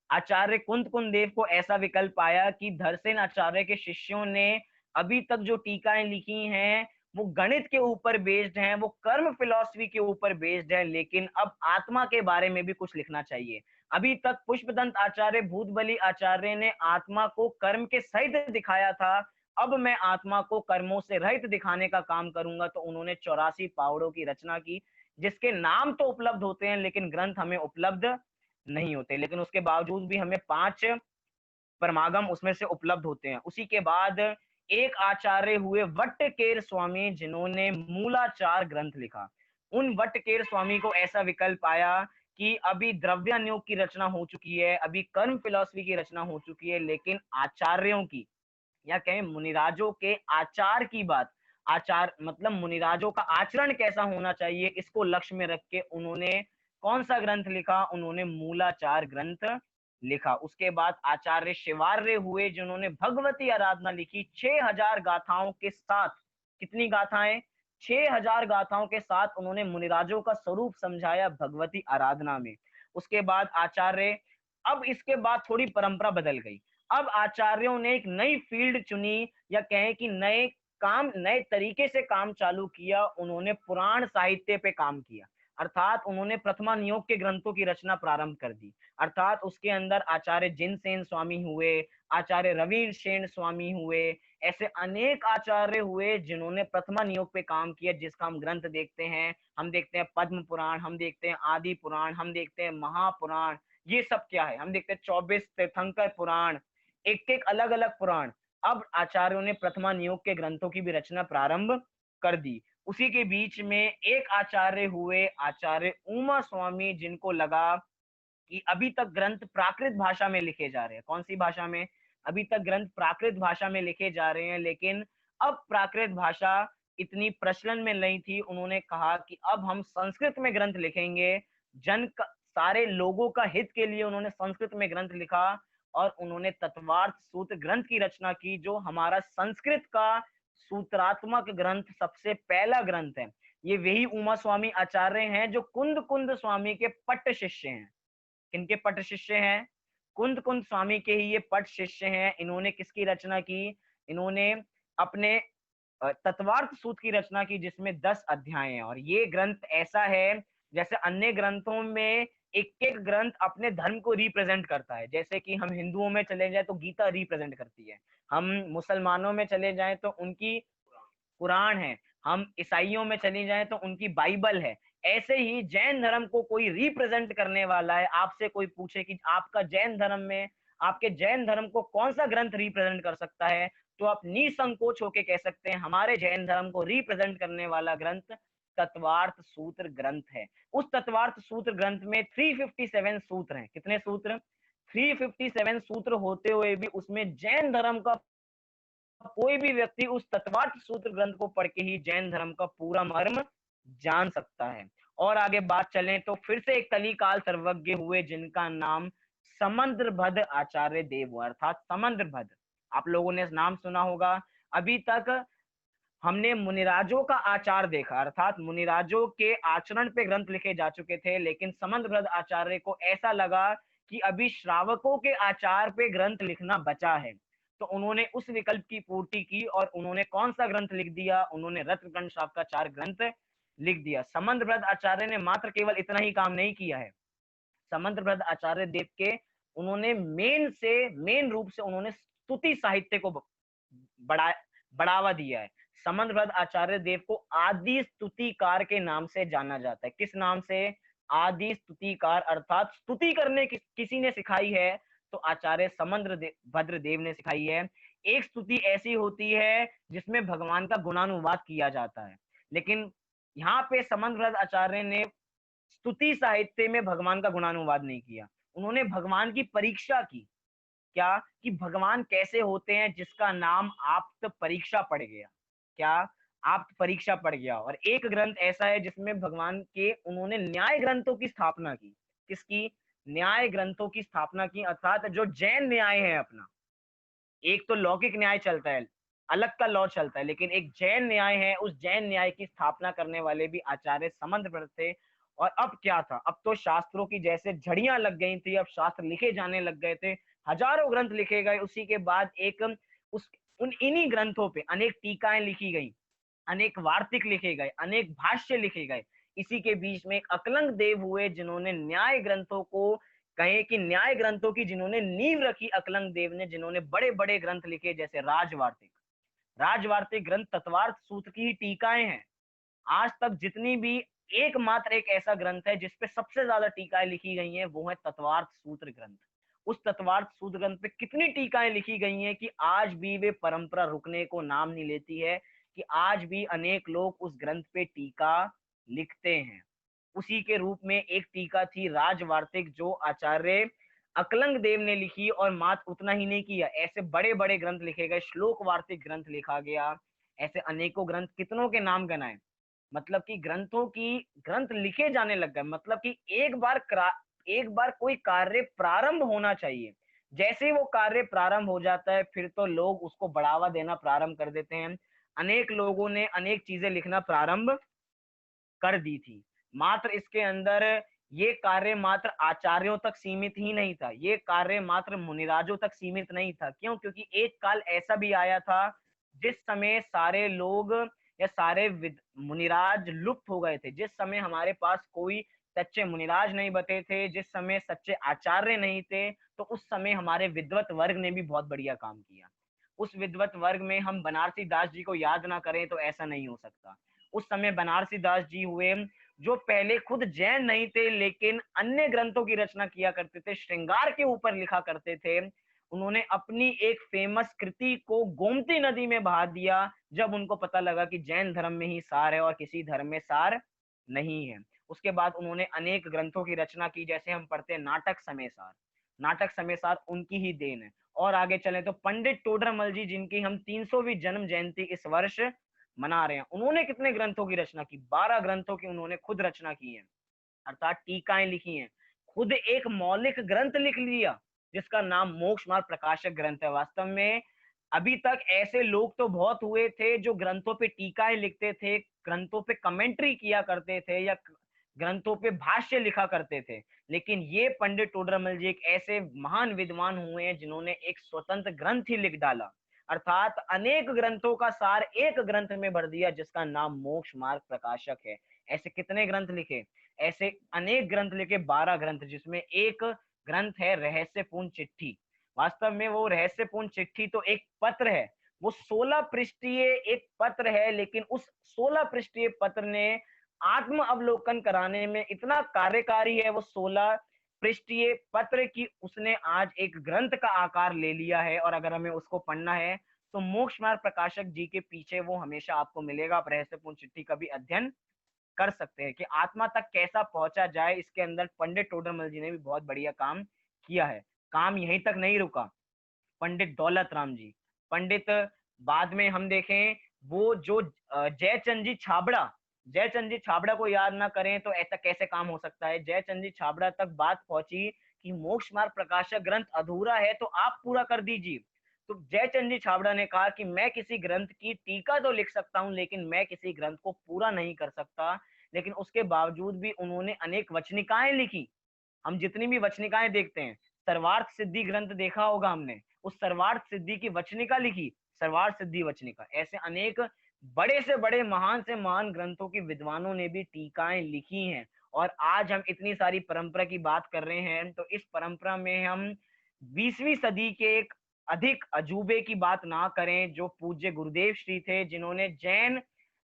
आचार्य कुंद कुंद देव को ऐसा विकल्प आया कि धरसेन आचार्य के शिष्यों ने अभी तक जो टीकाएं लिखी हैं वो गणित के ऊपर बेस्ड हैं, वो कर्म फिलॉसफी के ऊपर बेस्ड है, लेकिन अब आत्मा के बारे में भी कुछ लिखना चाहिए। अभी तक पुष्पदंत आचार्य, भूतबली आचार्य ने आत्मा को कर्म के सहित दिखाया था, अब मैं आत्मा को कर्मों से रहित दिखाने का काम करूंगा। तो उन्होंने 84 पावड़ों की रचना की, जिसके नाम तो उपलब्ध होते हैं लेकिन ग्रंथ हमें उपलब्ध नहीं होते, लेकिन उसके बावजूद भी हमें 5 परमागम उसमें से उपलब्ध होते हैं। उसी के बाद एक आचार्य हुए वट्टकेर स्वामी, जिन्होंने मूलाचार ग्रंथ लिखा। उन वट्टकेर स्वामी को ऐसा विकल्प आया कि अभी द्रव्यानुयोग की रचना हो चुकी है, अभी कर्म फिलॉसफी की रचना हो चुकी है, लेकिन आचार्यों की या कहें मुनिराजों के आचार की बात, आचार मतलब मुनिराजों का आचरण कैसा होना चाहिए, इसको लक्ष्य में रख के उन्होंने कौन सा ग्रंथ लिखा? उन्होंने मूलाचार ग्रंथ लिखा। उसके बाद आचार्य शिवार्य हुए, जिन्होंने भगवती आराधना लिखी 6000 गाथाओं के साथ। कितनी गाथाएं? 6000 गाथाओं के साथ उन्होंने मुनिराजों का स्वरूप समझाया भगवती आराधना में। उसके बाद आचार्य, अब इसके बाद थोड़ी परंपरा बदल गई। अब आचार्यों ने एक नई फील्ड चुनी, या कहें कि नए काम, नए तरीके से काम चालू किया। उन्होंने पुराण साहित्य पे काम किया, अर्थात उन्होंने प्रथमा नियोग के ग्रंथों की रचना प्रारंभ कर दी। अर्थात उसके अंदर आचार्य जिनसेन स्वामी हुए, आचार्य रवि सेन स्वामी हुए, ऐसे अनेक आचार्य हुए जिन्होंने प्रथमा नियोग पे काम किया, जिसका हम ग्रंथ देखते हैं। हम देखते हैं पद्म पुराण, हम देखते हैं आदि पुराण, हम देखते हैं महापुराण। ये सब क्या है? हम देखते हैं 24 तीर्थंकर पुराण, एक एक अलग अलग पुराण। अब आचार्यों ने प्रथमा नियोग के ग्रंथों की भी रचना प्रारंभ कर दी। उसी के बीच में एक आचार्य हुए, आचार्य उमा स्वामी, जिनको लगा कि अभी तक ग्रंथ प्राकृत भाषा में लिखे जा रहे हैं। कौन सी भाषा में? अभी तक ग्रंथ प्राकृत भाषा में लिखे जा रहे हैं, लेकिन अब प्राकृत भाषा इतनी प्रचलन में नहीं थी। उन्होंने कहा कि अब हम संस्कृत में ग्रंथ लिखेंगे, सारे लोगों का हित के लिए उन्होंने संस्कृत में ग्रंथ लिखा, और उन्होंने तत्वार्थ सूत्र ग्रंथ की रचना की, जो हमारा संस्कृत का सूत्रात्मक ग्रंथ सबसे पहला ग्रंथ है। ये वही उमा स्वामी आचार्य हैं जो कुंद कुंद स्वामी के पट्ट शिष्य हैं। किनके पट शिष्य हैं? कुंद कुंद स्वामी के ही ये पट शिष्य हैं। इन्होंने किसकी रचना की? इन्होंने अपने तत्वार्थ सूत्र की रचना की, जिसमें 10 अध्याय हैं। और ये ग्रंथ ऐसा है, जैसे अन्य ग्रंथों में एक एक ग्रंथ अपने धर्म को रिप्रेजेंट करता है। जैसे कि हम हिंदुओं में चले जाए तो गीता रिप्रेजेंट करती है, हम मुसलमानों में चले जाएं तो उनकी कुरान है, हम ईसाइयों में चली जाएं तो उनकी बाइबल है। ऐसे ही जैन धर्म को कोई रिप्रेजेंट करने वाला है, आपसे कोई पूछे कि आपका जैन धर्म में, आपके जैन धर्म को कौन सा ग्रंथ रिप्रेजेंट कर सकता है, तो आप निसंकोच होके कह सकते हैं हमारे जैन धर्म को रिप्रेजेंट करने वाला ग्रंथ तत्वार्थ सूत्र ग्रंथ है। उस तत्वार्थ सूत्र ग्रंथ में 357 सूत्र हैं। कितने सूत्र? 357 सूत्र होते हुए भी उसमें जैन धर्म का कोई भी व्यक्ति उस तत्वार्थ सूत्र ग्रंथ को पढ़ के ही जैन धर्म का पूरा मर्म जान सकता है। और आगे बात चलें तो फिर से एक कलिकाल सर्वज्ञ हुए, जिनका नाम समंद्रभद्र आचार्य देव हुआ, अर्थात समंद्रभद्र। आप लोगों ने नाम सुना होगा। अभी तक हमने मुनिराजों का आचार देखा, अर्थात मुनिराजों के आचरण पे ग्रंथ लिखे जा चुके थे, लेकिन समंद्रभद्र आचार्य को ऐसा लगा कि अभी श्रावकों के आचार पे ग्रंथ लिखना बचा है। तो उन्होंने उस विकल्प की पूर्ति की, और उन्होंने कौन सा ग्रंथ लिख दिया? उन्होंने रत्नगण शाक्ताचार ग्रंथ लिख दिया। समंद्रभद्र आचार्य ने मात्र केवल इतना ही काम नहीं किया है, समंद्रभद्र आचार्य देव के उन्होंने मेन रूप से उन्होंने स्तुति साहित्य को बढ़ा बढ़ावा दिया है। समंद्रभद्र आचार्य देव को आदि स्तुतिकार के नाम से जाना जाता है। किस नाम से? आदि स्तुतिकार, अर्थात स्तुति करने किसी ने सिखाई है तो आचार्य भद्र देव ने सिखाई है। एक स्तुति ऐसी होती है जिसमें भगवान का गुणानुवाद किया जाता है, लेकिन यहाँ पे समंत आचार्य ने स्तुति साहित्य में भगवान का गुणानुवाद नहीं किया। उन्होंने भगवान की परीक्षा की, क्या कि भगवान कैसे होते हैं, जिसका नाम आप्त परीक्षा पड़ गया। क्या? आप्त परीक्षा पड़ गया। और एक ग्रंथ ऐसा है जिसमें भगवान के उन्होंने न्याय ग्रंथों की स्थापना की। किसकी? न्याय ग्रंथों की स्थापना की, अर्थात जो जैन न्याय है अपना। एक तो लौकिक न्याय चलता है, अलग का लॉ चलता है, लेकिन एक जैन न्याय है, उस जैन न्याय की स्थापना करने वाले भी आचार्य समंत थे। और अब क्या था, अब तो शास्त्रों की जैसे झड़ियां लग गई थी, अब शास्त्र लिखे जाने लग गए थे, हजारों ग्रंथ लिखे गए। उसी के बाद एक उस उन इन्हीं ग्रंथों पे अनेक टीकाएं लिखी गई, अनेक वार्तिक लिखे गए, अनेक भाष्य लिखे गए। इसी के बीच में एक अकलंग देव हुए जिन्होंने न्याय ग्रंथों को, कहे कि न्याय ग्रंथों की जिन्होंने नींव रखी, अकलंग देव ने, जिन्होंने बड़े बड़े ग्रंथ लिखे जैसे राजवार्तिक। राजवार्तिक ग्रंथ तत्वार्थ सूत्र की ही टीकाएं हैं। आज तक जितनी भी, एकमात्र एक ऐसा ग्रंथ है जिसपे सबसे ज्यादा टीकाएं लिखी गई हैं, वो है तत्वार्थ सूत्र ग्रंथ। उस तत्वार्थ सूत्र ग्रंथ पे कितनी टीकाएं लिखी गई हैं कि आज भी वे परंपरा रुकने को नाम नहीं लेती है, कि आज भी अनेक लोग उस ग्रंथ पे टीका लिखते हैं। उसी के रूप में एक टीका थी राजवार्तिक, जो आचार्य अकलंग देव ने लिखी, और मात्र उतना ही नहीं किया, ऐसे बड़े बड़े ग्रंथ लिखे गए, श्लोक वार्तिक ग्रंथ लिखा गया। ऐसे अनेकों ग्रंथ, कितनों के नाम गनाए। मतलब कि ग्रंथों की, ग्रंथ लिखे जाने लग गए। मतलब कि एक बार कोई कार्य प्रारंभ होना चाहिए, जैसे ही वो कार्य प्रारंभ हो जाता है, फिर तो लोग उसको बढ़ावा देना प्रारंभ कर देते हैं। अनेक लोगों ने अनेक चीजें लिखना प्रारंभ कर दी थी। मात्र इसके अंदर ये कार्य मात्र आचार्यों तक सीमित ही नहीं था, ये कार्य मात्र मुनिराजों तक सीमित नहीं था। क्यों? क्योंकि एक काल ऐसा भी आया था जिस समय सारे लोग या सारे मुनिराज लुप्त हो गए थे, जिस समय हमारे पास कोई सच्चे मुनिराज नहीं बचे थे, जिस समय सच्चे आचार्य नहीं थे, तो उस समय हमारे विद्वत वर्ग ने भी बहुत बढ़िया काम किया। उस विद्वत वर्ग में हम बनारसी दास जी को याद ना करें तो ऐसा नहीं हो सकता। उस समय बनारसी दास जी हुए, जो पहले खुद जैन नहीं थे लेकिन अन्य ग्रंथों की रचना किया करते थे, श्रृंगार के ऊपर लिखा करते थे। उन्होंने अपनी एक फेमस कृति को गोमती नदी में बहा दिया, जब उनको पता लगा कि जैन धर्म में ही सार है और किसी धर्म में सार नहीं है। उसके बाद उन्होंने अनेक ग्रंथों की रचना की, जैसे हम पढ़ते हैं नाटक समय सार। नाटक समय सार उनकी ही देन है। और आगे चले तो पंडित टोडरमल जी, जिनकी हम 300वीं जन्म जयंती इस वर्ष मना रहे हैं, उन्होंने कितने ग्रंथों की रचना की? 12 ग्रंथों की उन्होंने खुद रचना की है, अर्थात टीकाएं लिखी हैं। खुद एक मौलिक ग्रंथ लिख लिया जिसका नाम मोक्ष मार्ग प्रकाशक ग्रंथ है। वास्तव में अभी तक ऐसे लोग तो बहुत हुए थे जो ग्रंथों पे टीकाएं लिखते थे, ग्रंथों पे कमेंट्री किया करते थे, या ग्रंथों पे भाष्य लिखा करते थे, लेकिन ये पंडित टोडरमल जी एक ऐसे महान विद्वान हुए हैं जिन्होंने एक स्वतंत्र ग्रंथ ही लिख डाला, अर्थात अनेक ग्रंथों का सार एक ग्रंथ में भर दिया जिसका नाम मोक्ष मार्ग प्रकाशक है। ऐसे कितने ग्रंथ लिखे? ऐसे अनेक ग्रंथ लिखे, 12 ग्रंथ, जिसमें एक ग्रंथ है रहस्यपूर्ण चिट्ठी। वास्तव में वो रहस्यपूर्ण चिट्ठी तो एक पत्र है, वो 16 पृष्ठीय एक पत्र है, लेकिन उस 16 पृष्ठीय पत्र ने आत्म अवलोकन कराने में इतना कार्यकारी है, वो 16 पृष्ठीय पत्र की उसने आज एक ग्रंथ का आकार ले लिया है। और अगर हमें उसको पढ़ना है तो मोक्ष मार्ग प्रकाशक जी के पीछे वो हमेशा आपको मिलेगा। आप रहस्यपूर्ण चिट्ठी का भी अध्ययन कर सकते हैं कि आत्मा तक कैसा पहुंचा जाए। इसके अंदर पंडित टोडरमल जी ने भी बहुत बढ़िया काम किया है। काम यहीं तक नहीं रुका, पंडित दौलत राम जी, पंडित, बाद में हम देखें वो जो जयचंद जी छाबड़ा, जयचंद जी छाबड़ा को याद ना करें तो ऐसा कैसे काम हो सकता है। जयचंद जी छाबड़ा तक बात पहुंची कि मोक्ष मार्ग प्रकाशक ग्रंथ अधूरा है तो आप पूरा कर दीजिए। तो जयचंद जी छाबड़ा ने कहा कि मैं किसी ग्रंथ की टीका तो लिख सकता हूं, लेकिन मैं किसी ग्रंथ को पूरा नहीं कर सकता। लेकिन उसके बावजूद भी उन्होंने अनेक वचनिकाएं लिखी। हम जितनी भी वचनिकाएं देखते हैं, सर्वार्थ सिद्धि ग्रंथ देखा होगा हमने, उस सर्वार्थ सिद्धि की वचनिका लिखी, सर्वार्थ सिद्धि वचनिका। ऐसे अनेक बड़े से बड़े, महान से महान ग्रंथों की विद्वानों ने भी टीकाएं लिखी हैं। और आज हम इतनी सारी परंपरा की बात कर रहे हैं, तो इस परंपरा में हम 20वीं सदी के एक अधिक अजूबे की बात ना करें, जो पूज्य गुरुदेव श्री थे, जिन्होंने जैन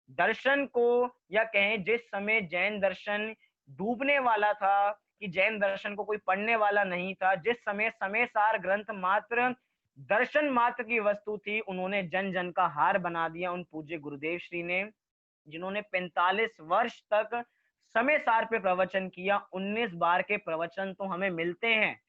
दर्शन को, या कहें जिस समय जैन दर्शन डूबने वाला था, कि जैन दर्शन को कोई पढ़ने वाला नहीं था। जिस समय समय सार ग्रंथ मात्र दर्शन मात्र की वस्तु थी, उन्होंने जन जन का हार बना दिया उन पूज्य गुरुदेव श्री ने, जिन्होंने 45 वर्ष तक समय सार पे प्रवचन किया। 19 बार के प्रवचन तो हमें मिलते हैं।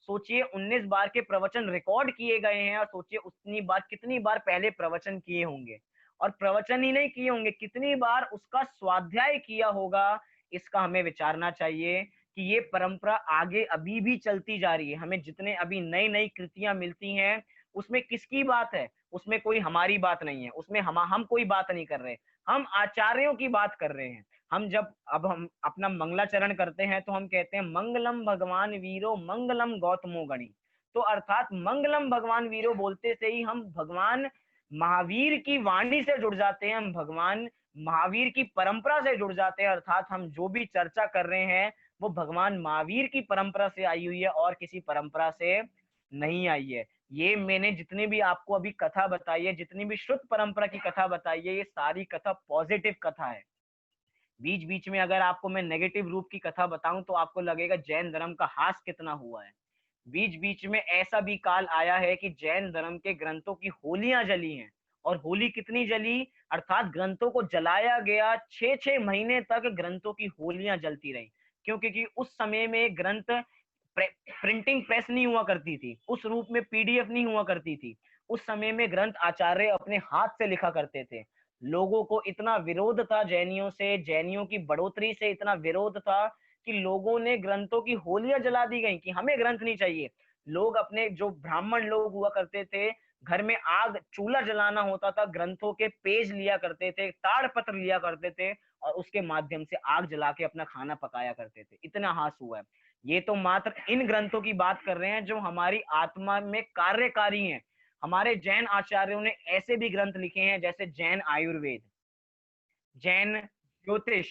सोचिए 19 बार के प्रवचन रिकॉर्ड किए गए हैं, और सोचिए उतनी बार कितनी बार पहले प्रवचन किए होंगे, और प्रवचन ही नहीं किए होंगे, कितनी बार उसका स्वाध्याय किया होगा। इसका हमें विचारना चाहिए कि ये परंपरा आगे अभी भी चलती जा रही है। हमें जितने अभी नई नई कृतियां मिलती हैं, उसमें किसकी बात है? उसमें कोई हमारी बात नहीं है, उसमें हम कोई बात नहीं कर रहे, हम आचार्यों की बात कर रहे हैं। अब हम अपना मंगलाचरण करते हैं तो हम कहते हैं मंगलम भगवान वीरो मंगलम गौतमो गणी। तो अर्थात मंगलम भगवान वीरो बोलते से ही हम भगवान महावीर की वाणी से जुड़ जाते हैं, हम भगवान महावीर की परंपरा से जुड़ जाते हैं। अर्थात हम जो भी चर्चा कर रहे हैं वो भगवान महावीर की परंपरा से आई हुई है, और किसी परंपरा से नहीं आई है। ये मैंने जितने भी आपको अभी कथा बताई है, जितनी भी शुद्ध परंपरा की कथा बताई है, ये सारी कथा पॉजिटिव कथा है। बीच बीच में अगर आपको मैं नेगेटिव रूप की कथा बताऊं तो आपको लगेगा जैन धर्म का हास कितना हुआ है। बीच बीच में ऐसा भी काल आया है कि जैन धर्म के ग्रंथों की होलियां जली हैं। और होली कितनी जली, अर्थात ग्रंथों को जलाया गया, 6-6 महीने तक ग्रंथों की होलियां जलती रही। क्यों? क्योंकि उस समय में ग्रंथ प्रिंटिंग प्रेस नहीं हुआ करती थी, उस रूप में पीडीएफ नहीं हुआ करती थी। उस समय में ग्रंथ आचार्य अपने हाथ से लिखा करते थे। लोगों को इतना विरोध था जैनियों से, जैनियों की बढ़ोतरी से इतना विरोध था कि लोगों ने ग्रंथों की होलियां जला दी गई कि हमें ग्रंथ नहीं चाहिए। लोग अपने जो ब्राह्मण लोग हुआ करते थे, घर में आग चूल्हा जलाना होता था, ग्रंथों के पेज लिया करते थे, ताड़पत्र लिया करते थे, और उसके माध्यम से आग जला के अपना खाना पकाया करते थे। इतना हास हुआ है। ये तो मात्र इन ग्रंथों की बात कर रहे हैं जो हमारी आत्मा में कार्यकारी हैं। हमारे जैन आचार्यों ने ऐसे भी ग्रंथ लिखे हैं जैसे जैन आयुर्वेद, जैन ज्योतिष।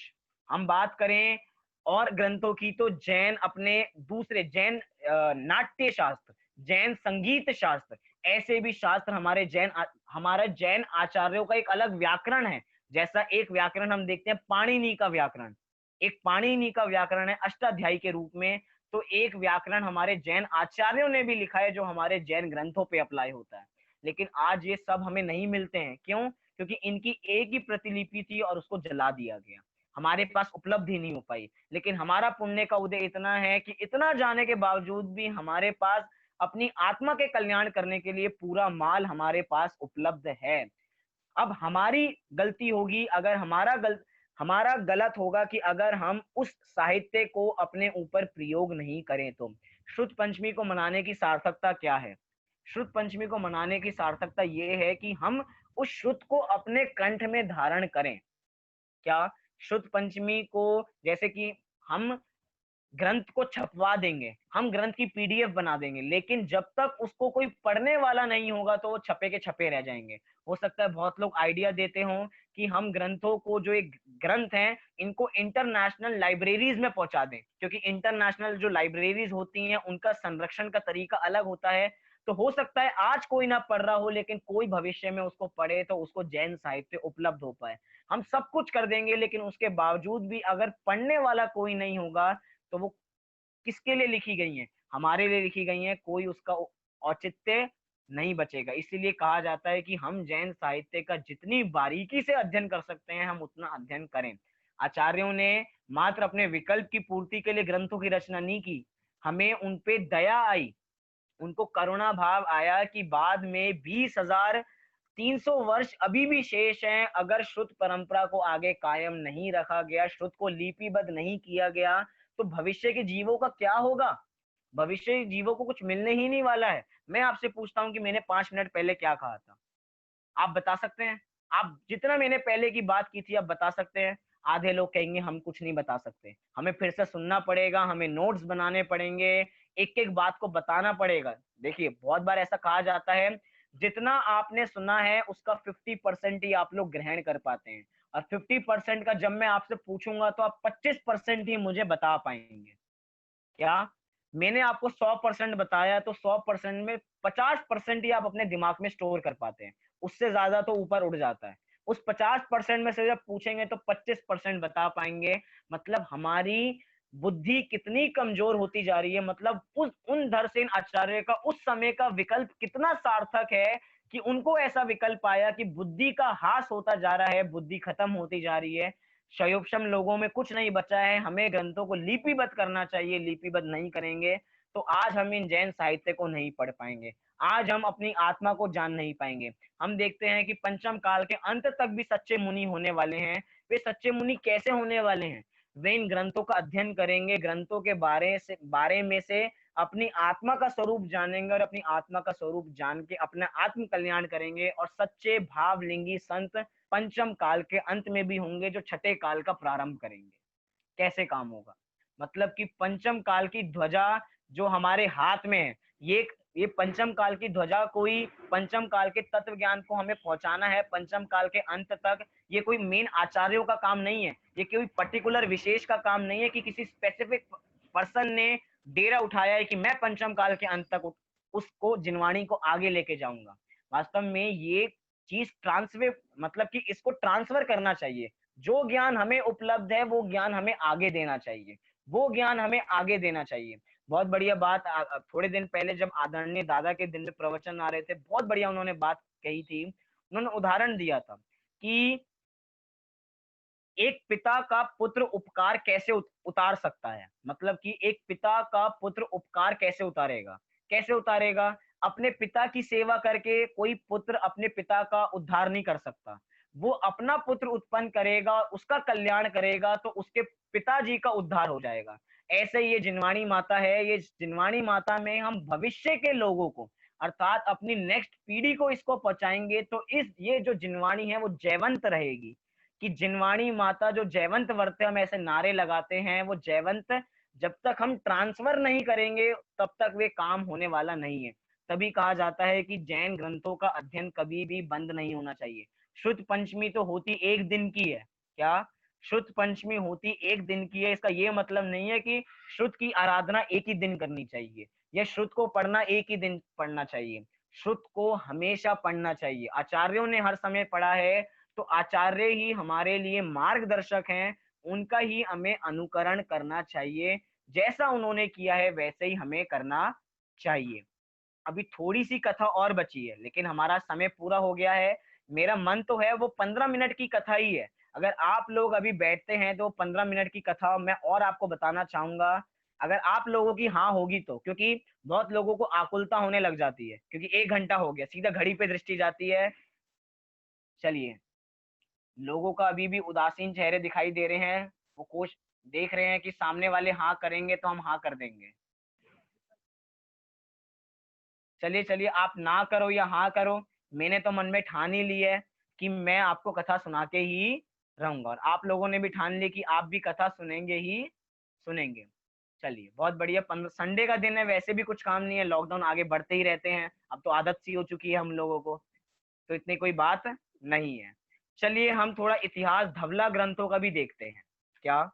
हम बात करें और ग्रंथों की तो जैन अपने दूसरे जैन नाट्य शास्त्र, जैन संगीत शास्त्र, ऐसे भी शास्त्र हमारे जैन आचार्यों का एक अलग व्याकरण है। जैसा एक व्याकरण हम देखते हैं पाणिनि का व्याकरण, एक पाणिनि का व्याकरण है अष्टाध्यायी के रूप में। तो एक व्याकरण हमारे जैन आचार्यों ने भी लिखा है जो हमारे जैन ग्रंथों पे अप्लाई होता है। लेकिन आज ये सब हमें नहीं मिलते हैं। क्यों? क्योंकि इनकी एक ही प्रतिलिपि थी और उसको जला दिया गया, हमारे पास उपलब्ध ही नहीं हो पाई। लेकिन हमारा पुण्य का उदय इतना है कि इतना जाने के बावजूद भी हमारे पास अपनी आत्मा के कल्याण करने के लिए पूरा माल हमारे पास उपलब्ध है। अब हमारी गलती होगी अगर हमारा गलत होगा कि अगर हम उस साहित्य को अपने ऊपर प्रयोग नहीं करें तो। श्रुत पंचमी को मनाने की सार्थकता क्या है? श्रुत पंचमी को मनाने की सार्थकता ये है कि हम उस श्रुत को अपने कंठ में धारण करें। क्या? श्रुत पंचमी को, जैसे कि हम ग्रंथ को छपवा देंगे, हम ग्रंथ की पीडीएफ बना देंगे, लेकिन जब तक उसको कोई पढ़ने वाला नहीं होगा तो वो छपे के छपे रह जाएंगे। हो सकता है बहुत लोग आइडिया देते हों कि हम ग्रंथों को, जो एक ग्रंथ हैं, इनको इंटरनेशनल लाइब्रेरीज में पहुंचा दें, क्योंकि इंटरनेशनल जो लाइब्रेरीज होती हैं उनका संरक्षण का तरीका अलग होता है। तो हो सकता है आज कोई ना पढ़ रहा हो, लेकिन कोई भविष्य में उसको पढ़े तो उसको जैन साहित्य उपलब्ध हो पाए। हम सब कुछ कर देंगे, लेकिन उसके बावजूद भी अगर पढ़ने वाला कोई नहीं होगा तो वो किसके लिए लिखी गई हैं? हमारे लिए लिखी गई हैं। कोई उसका औचित्य नहीं बचेगा। इसीलिए कहा जाता है कि हम जैन साहित्य का जितनी बारीकी से अध्ययन कर सकते हैं हम उतना अध्ययन करें। आचार्यों ने मात्र अपने विकल्प की पूर्ति के लिए ग्रंथों की रचना नहीं की, हमें उन पे दया आई, उनको करुणा भाव आया कि बाद में 20,300 वर्ष अभी भी शेष हैं। अगर श्रुत परंपरा को आगे कायम नहीं रखा गया, श्रुत को लिपिबद्ध नहीं किया गया, तो भविष्य के जीवों का क्या होगा? भविष्य के जीवों को कुछ मिलने ही नहीं वाला है। मैं आपसे पूछता हूँ कि मैंने 5 मिनट पहले क्या कहा था, आप बता सकते हैं? आप जितना मैंने पहले की बात की थी आप बता सकते हैं? आधे लोग कहेंगे हम कुछ नहीं बता सकते, हमें फिर से सुनना पड़ेगा, हमें नोट्स बनाने पड़ेंगे, एक एक बात को बताना पड़ेगा। देखिए बहुत बार ऐसा कहा जाता है जितना आपने सुना है उसका 50% ही आप लोग ग्रहण कर पाते हैं, और 50% का जब मैं आपसे पूछूंगा तो आप 25% ही मुझे बता पाएंगे। क्या? मैंने आपको 100% बताया तो 100% में 50% ही आप अपने दिमाग में स्टोर कर पाते हैं, उससे ज्यादा तो ऊपर उड़ जाता है। उस 50% में से जब पूछेंगे तो 25% बता पाएंगे। मतलब हमारी बुद्धि कितनी कमजोर होती जा रही है, मतलब उस उन धरसेन आचार्य का उस समय का विकल्प कितना सार्थक है कि उनको ऐसा विकल्प आया कि बुद्धि का ह्रास होता जा रहा है, बुद्धि खत्म होती जा रही है, शयोपशम लोगों में कुछ नहीं बचा है, हमें ग्रंथों को लिपिबद्ध करना चाहिए, लिपिबद्ध नहीं करेंगे तो आज हम इन जैन साहित्य को नहीं पढ़ पाएंगे, आज हम अपनी आत्मा को जान नहीं पाएंगे। हम देखते हैं कि पंचम काल के अंत तक भी सच्चे मुनि होने वाले हैं। वे सच्चे मुनि कैसे होने वाले हैं? वे इन ग्रंथों का अध्ययन करेंगे, ग्रंथों के बारे में से अपनी आत्मा का स्वरूप जानेंगे और अपनी आत्मा का स्वरूप जान के अपना आत्म कल्याण करेंगे, और सच्चे भावलिंगी संत पंचम काल के अंत में भी होंगे जो छठे काल का प्रारंभ करेंगे। कैसे काम होगा? मतलब कि पंचम काल की ध्वजा जो हमारे हाथ में है, ये पंचम काल की ध्वजा कोई पंचम काल के तत्व ज्ञान को हमें पहुंचाना है पंचम काल के अंत तक। ये कोई मेन आचार्यों का काम नहीं है, ये कोई पर्टिकुलर विशेष का काम नहीं है कि किसी स्पेसिफिक पर्सन ने डेरा उठाया है कि मैं पंचम काल के अंत तक उसको जिनवाणी को आगे लेके जाऊंगा। वास्तव में ये चीज ट्रांसफर, मतलब कि इसको ट्रांसफर करना चाहिए। जो ज्ञान हमें उपलब्ध है वो ज्ञान हमें आगे देना चाहिए, वो ज्ञान हमें आगे देना चाहिए। बहुत बढ़िया बात थोड़े दिन पहले जब आदरणीय दादा के दिन में प्रवचन आ रहे थे, बहुत बढ़िया उन्होंने बात कही थी। उन्होंने उदाहरण दिया था कि एक पिता का पुत्र उपकार कैसे उतार सकता है, मतलब कि एक पिता का पुत्र उपकार कैसे उतारेगा, कैसे उतारेगा? अपने पिता की सेवा करके कोई पुत्र अपने पिता का उद्धार नहीं कर सकता। वो अपना पुत्र उत्पन्न करेगा, उसका कल्याण करेगा तो उसके पिताजी का उद्धार हो जाएगा। ऐसे ये जिनवाणी माता है, ये जिनवाणी माता में हम भविष्य के लोगों को अर्थात अपनी नेक्स्ट पीढ़ी को इसको पहुंचाएंगे तो इस ये जो जिनवाणी है वो जयवंत रहेगी। कि जिनवाणी माता जो जयवंत वर्ते, हम ऐसे नारे लगाते हैं, वो जयवंत जब तक हम ट्रांसफर नहीं करेंगे तब तक वे काम होने वाला नहीं है। तभी कहा जाता है कि जैन ग्रंथों का अध्ययन कभी भी बंद नहीं होना चाहिए। शुद्ध पंचमी तो होती एक दिन की है, क्या? शुद्ध पंचमी होती एक दिन की है, इसका ये मतलब नहीं है कि शुद्ध की आराधना एक ही दिन करनी चाहिए या शुद्ध को पढ़ना एक ही दिन पढ़ना चाहिए। शुद्ध को हमेशा पढ़ना चाहिए, आचार्यों ने हर समय पढ़ा है तो आचार्य ही हमारे लिए मार्गदर्शक हैं, उनका ही हमें अनुकरण करना चाहिए, जैसा उन्होंने किया है वैसे ही हमें करना चाहिए। अभी थोड़ी सी कथा और बची है लेकिन हमारा समय पूरा हो गया है। मेरा मन तो है वो 15 मिनट की कथा ही है, अगर आप लोग अभी बैठते हैं तो 15 मिनट की कथा मैं और आपको बताना चाहूंगा, अगर आप लोगों की हाँ होगी तो, क्योंकि बहुत लोगों को आकुलता होने लग जाती है क्योंकि 1 घंटा हो गया, सीधा घड़ी पे दृष्टि जाती है। चलिए, लोगों का अभी भी उदासीन चेहरे दिखाई दे रहे हैं, वो कोश देख रहे हैं कि सामने वाले हाँ करेंगे तो हम हाँ कर देंगे। चलिए चलिए, आप ना करो या हाँ करो, मैंने तो मन में ठान ही ली है कि मैं आपको कथा सुना के ही रहूंगा, और आप लोगों ने भी ठान ली कि आप भी कथा सुनेंगे ही सुनेंगे। चलिए बहुत बढ़िया, संडे का दिन है, वैसे भी कुछ काम नहीं है, लॉकडाउन आगे बढ़ते ही रहते हैं, अब तो आदत सी हो चुकी है हम लोगों को, तो इतनी कोई बात नहीं है। चलिए हम थोड़ा इतिहास धवला ग्रंथों का भी देखते हैं। क्या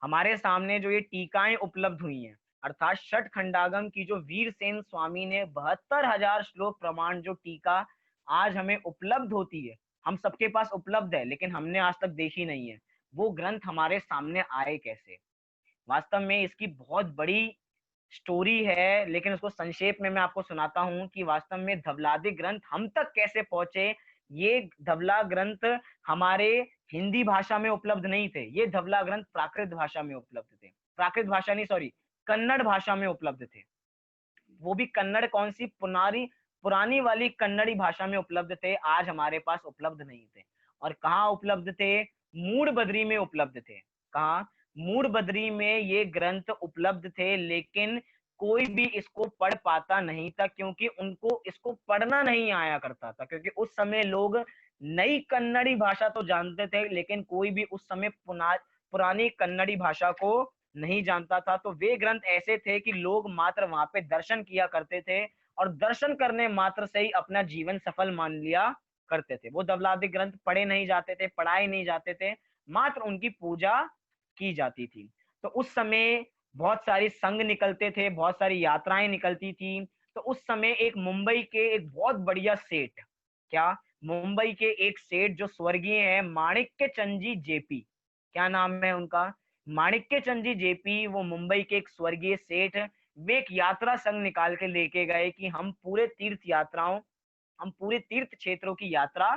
हमारे सामने जो ये टीकाएं उपलब्ध हुई हैं, अर्थात षट खंडागम की जो वीरसेन स्वामी ने 72,000 श्लोक प्रमाण जो टीका आज हमें उपलब्ध होती है, हम सबके पास उपलब्ध है लेकिन हमने आज तक देखी नहीं है, वो ग्रंथ हमारे सामने आए कैसे? वास्तव में इसकी बहुत बड़ी स्टोरी है, लेकिन उसको संक्षेप में मैं आपको सुनाता हूँ कि वास्तव में धवलादिक ग्रंथ हम तक कैसे पहुंचे। ये धवला ग्रंथ हमारे हिंदी भाषा में उपलब्ध नहीं थे, ये धवला ग्रंथ प्राकृत भाषा में उपलब्ध थे, प्राकृत भाषा नहीं सॉरी, कन्नड़ भाषा में उपलब्ध थे। वो भी कन्नड़ कौन सी, पुनारी पुरानी वाली कन्नड़ी भाषा में उपलब्ध थे, आज हमारे पास उपलब्ध नहीं थे। और कहाँ उपलब्ध थे? मूड बद्री में उपलब्ध थे। कहाँ? मूड बद्री में ये ग्रंथ उपलब्ध थे, लेकिन कोई भी इसको पढ़ पाता नहीं था क्योंकि उनको इसको पढ़ना नहीं आया करता था, क्योंकि उस समय लोग नई कन्नड़ी भाषा तो जानते थे लेकिन कोई भी उस समय पुरानी कन्नड़ी भाषा को नहीं जानता था। तो वे ग्रंथ ऐसे थे कि लोग मात्र वहां पे दर्शन किया करते थे और दर्शन करने मात्र से ही अपना जीवन सफल मान लिया करते थे। वो दवलादिक ग्रंथ पढ़े नहीं जाते थे, पढ़ाए नहीं जाते थे, मात्र उनकी पूजा की जाती थी। तो उस समय बहुत सारी संघ निकलते थे, बहुत सारी यात्राएं निकलती थी। तो उस समय एक मुंबई के एक बहुत बढ़िया सेठ, क्या मुंबई के एक सेठ जो स्वर्गीय है, माणिक्य चंद जी जेपी, क्या नाम है उनका, माणिक्य चंद जी जेपी, वो मुंबई के एक स्वर्गीय सेठ, वे एक यात्रा संघ निकाल के लेके गए कि हम पूरे तीर्थ क्षेत्रों की यात्रा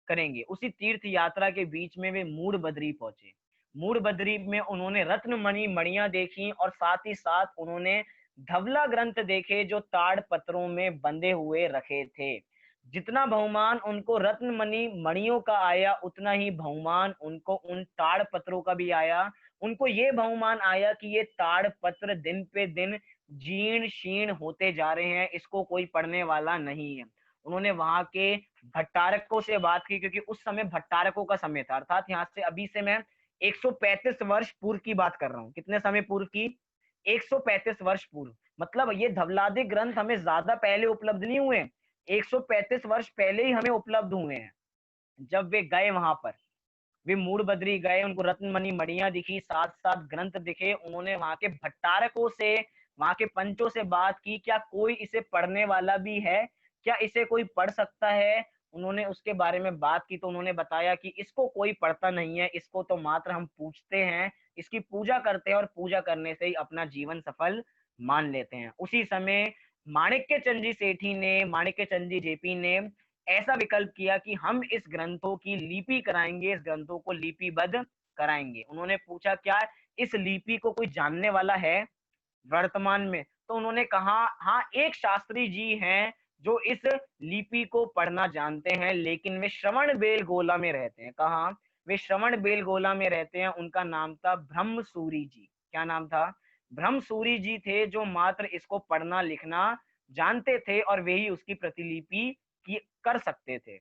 करेंगे। उसी तीर्थ यात्रा के बीच में वे मूड बद्री पहुंचे। मूड बद्री में उन्होंने रत्नमणि मणियां देखी और साथ ही साथ उन्होंने धवला ग्रंथ देखे जो ताड़ पत्रों में बंधे हुए रखे थे। जितना बहुमान उनको रत्नमणि मणियों का आया, उतना ही बहुमान उनको उन ताड़ पत्रों का भी आया। उनको ये बहुमान आया कि ये ताड़ पत्र दिन पे दिन जीर्ण शीर्ण होते जा रहे हैं, इसको कोई पढ़ने वाला नहीं है। उन्होंने वहां के भट्टारकों से बात की, क्योंकि उस समय भट्टारकों का समय था, अर्थात यहाँ से अभी से मैं 135 वर्ष पूर्व की बात कर रहा हूँ। कितने समय पूर्व की? 135 वर्ष पूर्व। मतलब ये धवलादिक ग्रंथ हमें ज्यादा पहले उपलब्ध नहीं हुए, 135 वर्ष पहले ही हमें उपलब्ध हुए हैं। जब वे गए वहां पर, वे मूड बद्री गए, उनको रत्नमणि मणियां दिखी, साथ साथ ग्रंथ दिखे। उन्होंने वहां के भट्टारकों से, वहां के पंचों से बात की, क्या कोई इसे पढ़ने वाला भी है, क्या इसे कोई पढ़ सकता है। उन्होंने उसके बारे में बात की तो उन्होंने बताया कि इसको कोई पढ़ता नहीं है, इसको तो मात्र हम पूजते हैं, इसकी पूजा करते हैं और पूजा करने से ही अपना जीवन सफल मान लेते हैं। उसी समय माणिक्य चंद जी सेठी ने, माणिक्य चंद जी जेपी ने ऐसा विकल्प किया कि हम इस ग्रंथों की लिपि कराएंगे, इस ग्रंथों को लिपिबद्ध कराएंगे। उन्होंने पूछा क्या इस लिपि को कोई जानने वाला है वर्तमान में? तो उन्होंने कहा हाँ, एक शास्त्री जी हैं जो इस लिपि को पढ़ना जानते हैं, लेकिन वे श्रवण बेलगोला में रहते हैं। कहाँ? वे श्रवण बेलगोला में रहते हैं। उनका नाम था ब्रह्मसूरी जी। क्या नाम था? ब्रह्मसूरी जी थे, जो मात्र इसको पढ़ना लिखना जानते थे और वे ही उसकी प्रतिलिपि की कर सकते थे।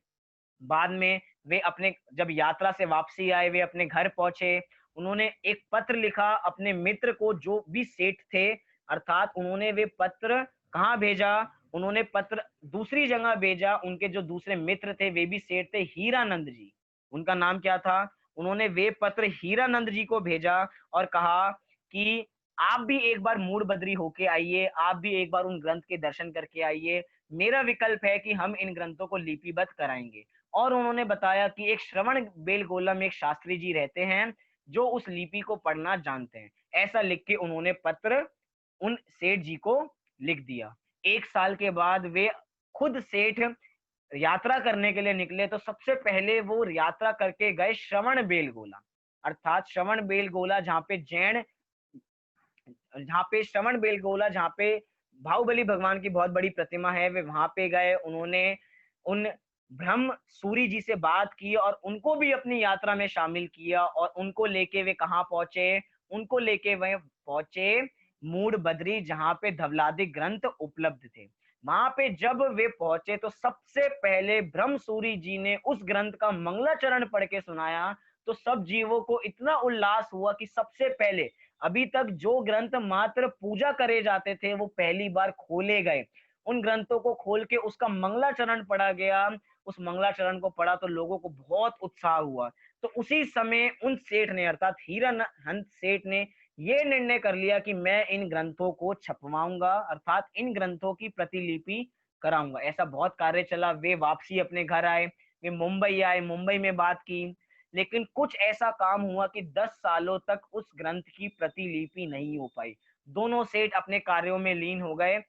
बाद में वे अपने जब यात्रा से वापसी आए, वे अपने घर पहुंचे। उन्होंने एक पत्र लिखा अपने मित्र को, जो भी सेठ थे, अर्थात उन्होंने वे पत्र कहाँ भेजा? उन्होंने पत्र दूसरी जगह भेजा। उनके जो दूसरे मित्र थे वे भी सेठ थे, हीरानंद जी। उनका नाम क्या था? उन्होंने वे पत्र हीरानंद जी को भेजा और कहा कि आप भी एक बार मूड बद्री होके आइए, आप भी एक बार उन ग्रंथ के दर्शन करके आइए। मेरा विकल्प है कि हम इन ग्रंथों को लिपिबद्ध कराएंगे। और उन्होंने बताया कि एक श्रवण बेलगोला में एक शास्त्री जी रहते हैं जो उस लिपि को पढ़ना जानते हैं। ऐसा लिख के उन्होंने पत्र उन सेठ जी को लिख दिया। 1 साल के बाद वे खुद सेठ यात्रा करने के लिए निकले, तो सबसे पहले वो यात्रा करके गए श्रवण बेलगोला, अर्थात श्रवण बेलगोला जहाँ पे बाहुबली भगवान की बहुत बड़ी प्रतिमा है, वे वहां पे गए। उन्होंने उन ब्रह्म सूरी जी से बात की और उनको भी अपनी यात्रा में शामिल किया, और उनको लेके वे कहाँ पहुंचे? उनको लेके वे पहुंचे मूड बद्री, जहां पे धवलादिक ग्रंथ उपलब्ध थे। वहां पे जब वे पहुंचे तो सबसे पहले ब्रह्मसूरी जी ने उस ग्रंथ का मंगलाचरण पढ़ के सुनाया। तो सब जीवों को इतना उल्लास हुआ कि सबसे पहले, अभी तक जो ग्रंथ मात्र पूजा करे जाते थे वो पहली बार खोले गए। उन ग्रंथों को खोल के उसका मंगलाचरण पढ़ा गया। उस मंगलाचरण को पढ़ा तो लोगों को बहुत उत्साह हुआ। तो उसी समय उन सेठ ने, अर्थात हीरानंद सेठ ने, ये निर्णय कर लिया कि मैं इन ग्रंथों को छपवाऊंगा, अर्थात इन ग्रंथों की प्रतिलिपि कराऊंगा। ऐसा बहुत कार्य चला। वे वापसी अपने घर आए, वे मुंबई आए, मुंबई में बात की। लेकिन कुछ ऐसा काम हुआ कि 10 सालों तक उस ग्रंथ की प्रतिलिपि नहीं हो पाई। दोनों सेठ अपने कार्यों में लीन हो गए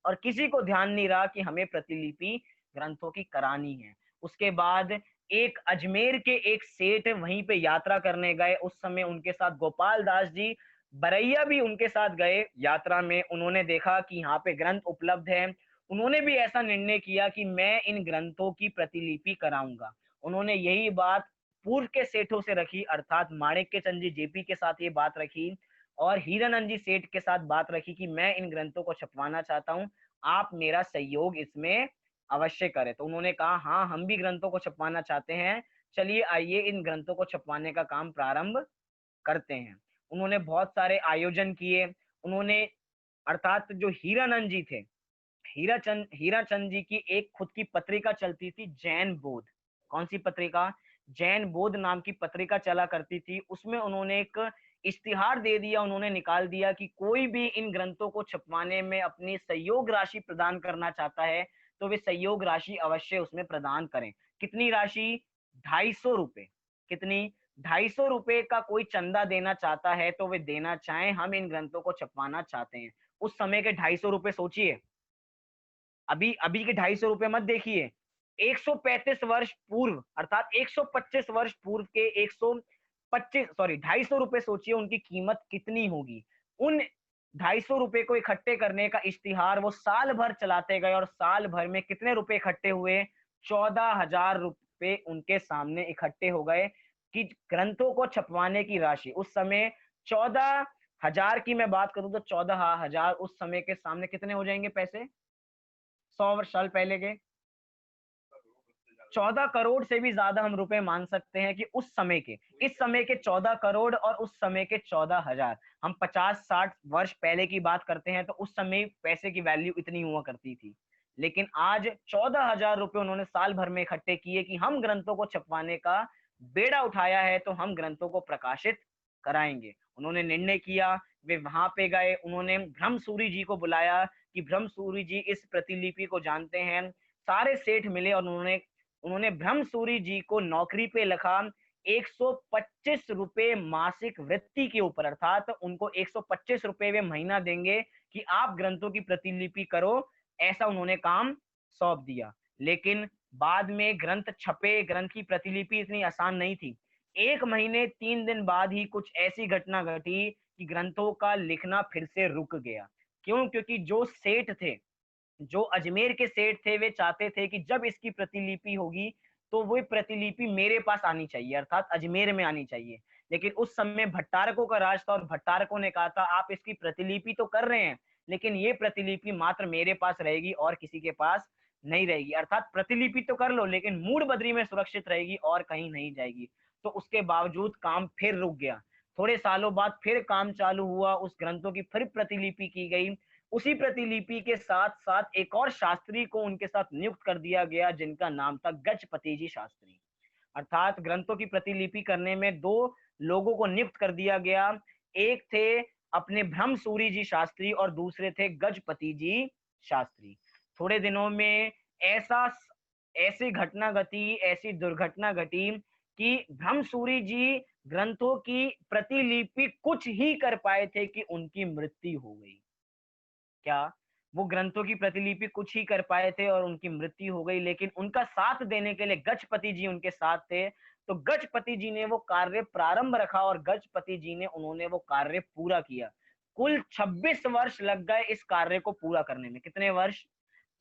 और किसी को ध्यान नहीं रहा कि हमें प्रतिलिपि ग्रंथों की करानी है। उसके बाद एक अजमेर के एक सेठ वहीं पे यात्रा करने गए। उस समय उनके साथ गोपाल दास जी बरैया भी उनके साथ गए यात्रा में। उन्होंने देखा कि यहाँ पे ग्रंथ उपलब्ध है। उन्होंने भी ऐसा निर्णय किया कि मैं इन ग्रंथों की प्रतिलिपि कराऊंगा। उन्होंने यही बात पूर्व के सेठों से रखी, अर्थात माणिक्य चंद जी जेपी के साथ ये बात रखी और हीरानंद जी सेठ के साथ बात रखी कि मैं इन ग्रंथों को छपवाना चाहता हूं, आप मेरा सहयोग इसमें अवश्य करें। तो उन्होंने कहा हाँ, हम भी ग्रंथों को छपवाना चाहते हैं, चलिए आइए इन ग्रंथों को छपवाने का काम प्रारंभ करते हैं। उन्होंने बहुत सारे आयोजन किए। उन्होंने, अर्थात जो हीरानंद जी थे, हीराचंद जी की एक खुद की पत्रिका चलती थी, जैन बोध। कौन सी पत्रिका? जैन बोध नाम की पत्रिका चला करती थी। उसमें उन्होंने एक इश्तिहार दे दिया, उन्होंने निकाल दिया कि कोई भी इन ग्रंथों को छपवाने में अपनी सहयोग राशि प्रदान करना चाहता है तो वे सहयोग राशि अवश्य उसमें प्रदान करें। कितनी राशि? 250 रुपए। कितनी? ₹250 का कोई चंदा देना चाहता है तो वे देना चाहें, हम इन ग्रंथों को छपवाना चाहते हैं। उस समय के ₹250 सोचिए, अभी अभी के ₹250 मत देखिए। 135 वर्ष पूर्व अर्थात 125 वर्ष पूर्व के 125 सॉरी ₹250 सोचिए उनकी कीमत कितनी होगी। उन ₹250 को इकट्ठे करने का इश्तिहार वो साल भर चलाते गए और साल भर में कितने रुपए इकट्ठे हुए? ₹14,000 उनके सामने इकट्ठे हो गए कि ग्रंथों को छपवाने की राशि। उस समय 14,000 की मैं बात करूं तो 14,000 उस समय के सामने कितने हो जाएंगे पैसे? 100 साल पहले के 14 करोड़ से भी ज्यादा हम रुपए मान सकते हैं कि उस समय के, इस समय के 14 करोड़ और उस समय के 14,000, हम 50-60 वर्ष पहले की बात करते हैं तो उस समय पैसे की वैल्यू इतनी हुआ करती थी। लेकिन आज 14,000 रुपए उन्होंने साल भर में इकट्ठे किए कि हम ग्रंथों को छपवाने का बेड़ा उठाया है तो हम ग्रंथों को प्रकाशित कराएंगे। उन्होंने निर्णय किया, वे वहां पे गए, उन्होंने ब्रह्मसूरी जी को बुलाया कि ब्रह्मसूरी जी इस प्रतिलिपि को जानते हैं। सारे सेठ मिले और उन्होंने उन्होंने ब्रह्मसूरी जी को नौकरी पे रखा 125 रुपए मासिक वृत्ति के ऊपर, अर्थात उनको 125 रुपए वे महीना देंगे कि आप ग्रंथों की प्रतिलिपि करो, ऐसा उन्होंने काम सौंप दिया। लेकिन बाद में ग्रंथ छपे, ग्रंथ की प्रतिलिपि इतनी आसान नहीं थी। 1 महीने 3 दिन बाद ही कुछ ऐसी घटना घटी कि ग्रंथों का लिखना फिर से रुक गया। क्यों? क्योंकि जो सेठ थे, जो अजमेर के सेठ थे, वे चाहते थे कि जब इसकी प्रतिलिपि होगी तो वो प्रतिलिपि मेरे पास आनी चाहिए, अर्थात अजमेर में आनी चाहिए। लेकिन उस समय भट्टारकों का राज था और भट्टारकों ने कहा था आप इसकी प्रतिलिपि तो कर रहे हैं लेकिन ये प्रतिलिपि मात्र मेरे पास रहेगी और किसी के पास नहीं रहेगी, अर्थात प्रतिलिपि तो कर लो लेकिन मूड बद्री में सुरक्षित रहेगी और कहीं नहीं जाएगी। तो उसके बावजूद काम फिर रुक गया। थोड़े सालों बाद फिर काम चालू हुआ, उस ग्रंथों की फिर प्रतिलिपि की गई। उसी प्रतिलिपि के साथ साथ एक और शास्त्री को उनके साथ नियुक्त कर दिया गया जिनका नाम था गजपति जी शास्त्री। अर्थात ग्रंथों की प्रतिलिपि करने में दो लोगों को नियुक्त कर दिया गया। एक थे अपने ब्रह्मसूरी जी शास्त्री और दूसरे थे गजपति जी शास्त्री। थोड़े दिनों में ऐसा ऐसी घटना घटी, ऐसी दुर्घटना घटी कि ब्रह्मसूरी जी ग्रंथों की प्रतिलिपि कुछ ही कर पाए थे कि उनकी मृत्यु हो गई। क्या? वो ग्रंथों की प्रतिलिपि कुछ ही कर पाए थे और उनकी मृत्यु हो गई, लेकिन उनका साथ देने के लिए गजपति जी उनके साथ थे। तो गजपति जी ने वो कार्य प्रारंभ रखा और गजपति जी ने उन्होंने वो कार्य पूरा किया। कुल 26 वर्ष लग गए इस कार्य को पूरा करने में। कितने वर्ष?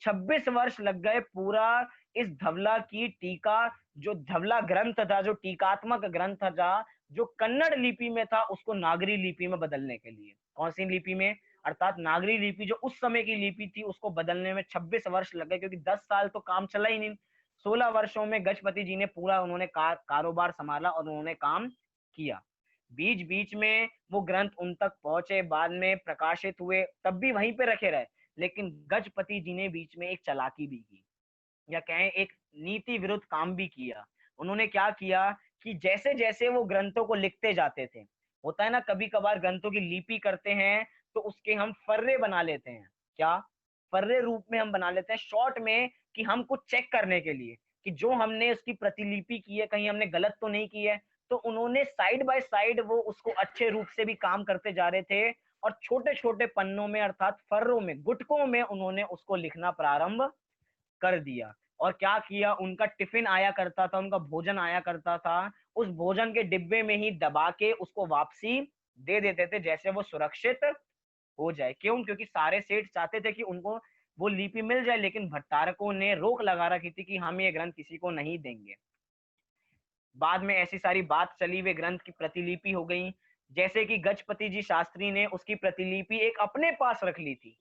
26 वर्ष लग गए पूरा इस धवला की टीका, जो धवला ग्रंथ था, जो टीकात्मक ग्रंथ था, जो कन्नड़ लिपि में था उसको नागरी लिपि में बदलने के लिए। कौन सी लिपि में? अर्थात नागरी लिपि जो उस समय की लिपि थी उसको बदलने में 26 वर्ष लग गए, क्योंकि 10 साल तो काम चला ही नहीं। 16 वर्षों में गजपति जी ने पूरा उन्होंने कारोबार संभाला और उन्होंने काम किया। बीच बीच में वो ग्रंथ उन तक पहुंचे, बाद में प्रकाशित हुए, तब भी वहीं पे रखे रहे। लेकिन गजपति जी ने बीच में एक चालाकी भी की, या कहें एक नीति विरुद्ध काम भी किया। उन्होंने क्या किया कि जैसे जैसे वो ग्रंथों को लिखते जाते थे, होता है ना कभी कभार ग्रंथों की लिपि करते हैं तो उसके हम फर्रे बना लेते हैं। क्या? फर्रे रूप में हम बना लेते हैं शॉर्ट में, कि हम कुछ चेक करने के लिए कि जो हमने उसकी प्रतिलिपि की है कहीं हमने गलत तो नहीं की है। तो उन्होंने साइड बाय साइड वो उसको अच्छे रूप से भी काम करते जा रहे थे और छोटे छोटे पन्नों में अर्थात फर्रों में, गुटकों में उन्होंने उसको लिखना प्रारंभ कर दिया। और क्या किया, उनका टिफिन आया करता था, उनका भोजन आया करता था, उस भोजन के डिब्बे में ही दबा के उसको वापसी दे देते थे जैसे वो सुरक्षित हो जाए। क्यों? क्योंकि सारे सेठ चाहते थे कि उनको वो लिपि मिल जाए, लेकिन भट्टारकों ने रोक लगा रखी थी कि हम ये ग्रंथ किसी को नहीं देंगे। बाद में ऐसी सारी बात चली, वे ग्रंथ की प्रतिलिपि हो गई। जैसे कि गजपति जी शास्त्री ने उसकी प्रतिलिपि एक अपने पास रख ली थी,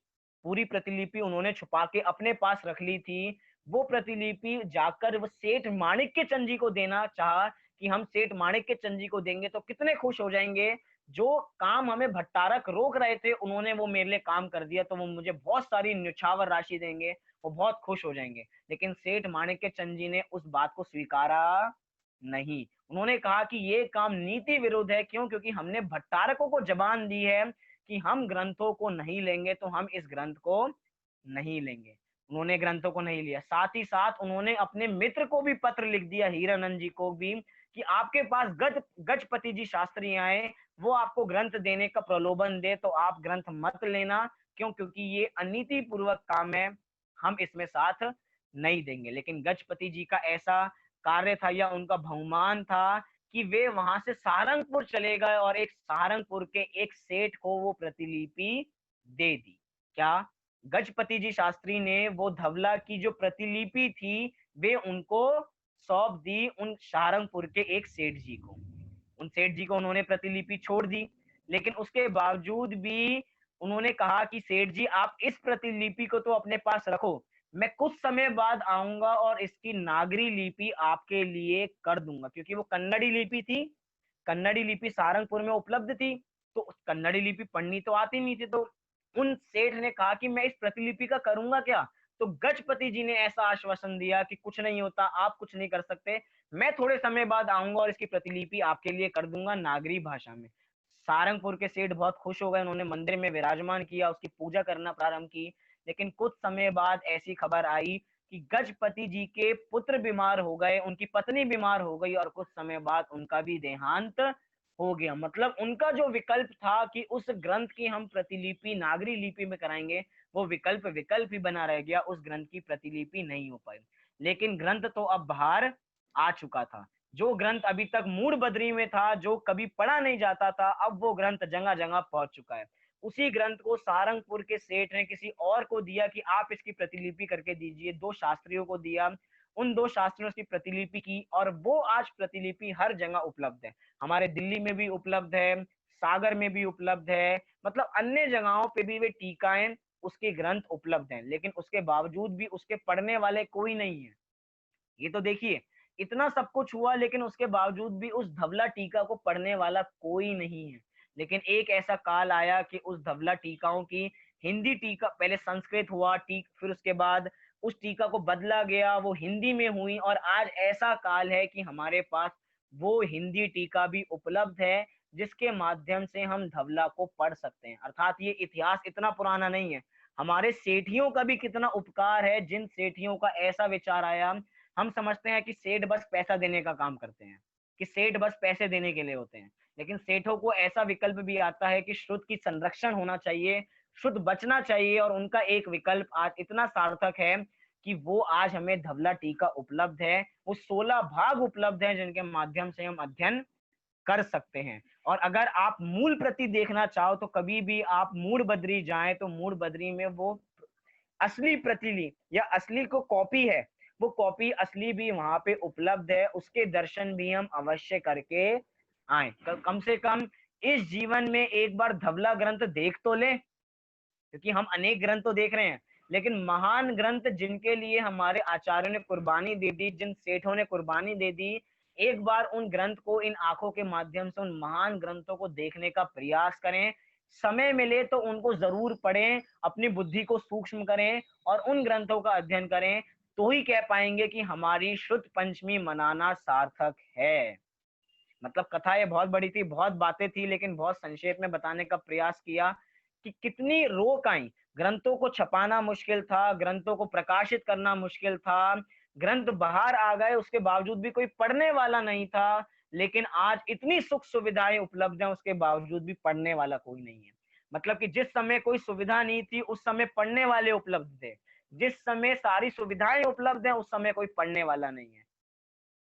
पूरी प्रतिलिपि उन्होंने छुपा के अपने पास रख ली थी। वो प्रतिलिपि जाकर वो सेठ माणिक्य चंद जी को देना चाहा कि हम सेठ माणिक्य चंद जी को देंगे तो कितने खुश हो जाएंगे, जो काम हमें भट्टारक रोक रहे थे उन्होंने वो मेरे लिए काम कर दिया तो वो मुझे बहुत सारी न्यौछावर राशि देंगे, वो बहुत खुश हो जाएंगे। लेकिन सेठ माणिक्य चंद जी ने उस बात को स्वीकारा नहीं। उन्होंने कहा कि ये काम नीति विरुद्ध है। क्यों? क्योंकि हमने भट्टारकों को जबान दी है कि हम ग्रंथों को नहीं लेंगे तो हम इस ग्रंथ को नहीं लेंगे। उन्होंने ग्रंथों को नहीं लिया। साथ ही साथ उन्होंने अपने मित्र को भी पत्र लिख दिया, हीरानंद जी को भी, कि आपके पास गजपति जी शास्त्री आए, वो आपको ग्रंथ देने का प्रलोभन दे तो आप ग्रंथ मत लेना। क्यों? क्योंकि ये अनीति पूर्वक काम है, हम इसमें साथ नहीं देंगे। लेकिन गजपति जी का ऐसा कार्य था या उनका बहुमान था कि वे वहां से सारंगपुर चले गए और एक सारंगपुर के एक सेठ को वो प्रतिलिपि दे दी। क्या? गजपति जी शास्त्री ने वो धवला की जो प्रतिलिपि थी वे उनको सौंप दी, उन सारंगपुर के एक सेठ जी को। उन सेठ जी को उन्होंने प्रतिलिपि छोड़ दी, लेकिन उसके बावजूद भी उन्होंने कहा कि सेठ जी आप इस प्रतिलिपि को तो अपने पास रखो, मैं कुछ समय बाद आऊंगा और इसकी नागरी लिपि आपके लिए कर दूंगा। क्योंकि वो कन्नड़ी लिपि थी, कन्नड़ी लिपि सारंगपुर में उपलब्ध थी, तो कन्नड़ी लिपि पढ़नी तो आती नहीं थी। तो उन सेठ ने कहा कि मैं इस प्रतिलिपि का करूंगा क्या? तो गजपति जी ने ऐसा आश्वासन दिया कि कुछ नहीं होता, आप कुछ नहीं कर सकते, मैं थोड़े समय बाद आऊंगा और इसकी प्रतिलिपि आपके लिए कर दूंगा नागरी भाषा में। सारंगपुर के सेठ बहुत खुश हो गए, उन्होंने मंदिर में विराजमान किया, उसकी पूजा करना प्रारंभ की। लेकिन कुछ समय बाद ऐसी खबर आई कि गजपति जी के पुत्र बीमार हो गए, उनकी पत्नी बीमार हो गई और कुछ समय बाद उनका भी देहांत हो गया। मतलब उनका जो विकल्प था कि उस ग्रंथ की हम प्रतिलिपि नागरी लिपि में कराएंगे, वो विकल्प विकल्प ही बना रह गया, उस ग्रंथ की प्रतिलिपि नहीं हो पाई। लेकिन ग्रंथ तो अब बाहर आ चुका था। जो ग्रंथ अभी तक मूड बद्री में था, जो कभी पढ़ा नहीं जाता था, अब वो ग्रंथ जगह जगह पहुंच चुका है। उसी ग्रंथ को सारंगपुर के सेठ ने किसी और को दिया कि आप इसकी प्रतिलिपि करके दीजिए, दो शास्त्रियों को दिया, उन दो शास्त्रियों की प्रतिलिपि की और वो आज प्रतिलिपि हर जगह उपलब्ध है। हमारे दिल्ली में भी उपलब्ध है, सागर में भी उपलब्ध है, मतलब अन्य जगहों पे भी वे टीकाएं उसके ग्रंथ उपलब्ध हैं। लेकिन उसके बावजूद भी उसके पढ़ने वाले कोई नहीं है। ये तो देखिए, इतना सब कुछ हुआ लेकिन उसके बावजूद भी उस धवला टीका को पढ़ने वाला कोई नहीं है। लेकिन एक ऐसा काल आया कि उस धवला टीकाओं की हिंदी टीका, पहले संस्कृत हुआ फिर उसके बाद उस टीका को बदला गया, वो हिंदी में हुई और आज ऐसा काल है कि हमारे पास वो हिंदी टीका भी उपलब्ध है जिसके माध्यम से हम धवला को पढ़ सकते हैं। अर्थात ये इतिहास इतना पुराना नहीं है। हमारे सेठियों का भी कितना उपकार है, जिन सेठियों का ऐसा विचार आया। हम समझते हैं कि सेठ बस पैसा देने का काम करते हैं, कि सेठ बस पैसे देने के लिए होते हैं। लेकिन सेठों को ऐसा विकल्प भी आता है कि शुद्ध की संरक्षण होना चाहिए, शुद्ध बचना चाहिए, और उनका एक विकल्प आज इतना सार्थक है कि वो आज हमें धवला टीका उपलब्ध है। वो 16 भाग उपलब्ध हैं जिनके माध्यम से हम अध्ययन कर सकते हैं। और अगर आप मूल प्रति देखना चाहो तो कभी भी आप मूड बद्री जाएं तो मूड बद्री में वो असली प्रतिलिपि या असली को कॉपी है, वो कॉपी असली भी वहां पे उपलब्ध है, उसके दर्शन भी हम अवश्य करके आए। कम से कम इस जीवन में एक बार धवला ग्रंथ देख तो ले, क्योंकि हम अनेक ग्रंथ तो देख रहे हैं, लेकिन महान ग्रंथ जिनके लिए हमारे आचार्यों ने कुर्बानी दे दी, जिन सेठों ने कुर्बानी दे दी, एक बार उन ग्रंथ को इन आंखों के माध्यम से उन महान ग्रंथों को देखने का प्रयास करें। समय मिले तो उनको जरूर पढ़ें, अपनी बुद्धि को सूक्ष्म करें और उन ग्रंथों का अध्ययन करें, तो ही कह पाएंगे कि हमारी शुद्ध पंचमी मनाना सार्थक है। मतलब कथा ये बहुत बड़ी थी, बहुत बातें थी, लेकिन बहुत संक्षेप में बताने का प्रयास किया कि कितनी रोक आई। ग्रंथों को छपाना मुश्किल था, ग्रंथों को प्रकाशित करना मुश्किल था, ग्रंथ बाहर आ गए उसके बावजूद भी कोई पढ़ने वाला नहीं था। लेकिन आज इतनी सुख सुविधाएं उपलब्ध हैं, उसके बावजूद भी पढ़ने वाला कोई नहीं है। मतलब कि जिस समय कोई सुविधा नहीं थी उस समय पढ़ने वाले उपलब्ध थे, जिस समय सारी सुविधाएं उपलब्ध हैं उस समय कोई पढ़ने वाला नहीं है।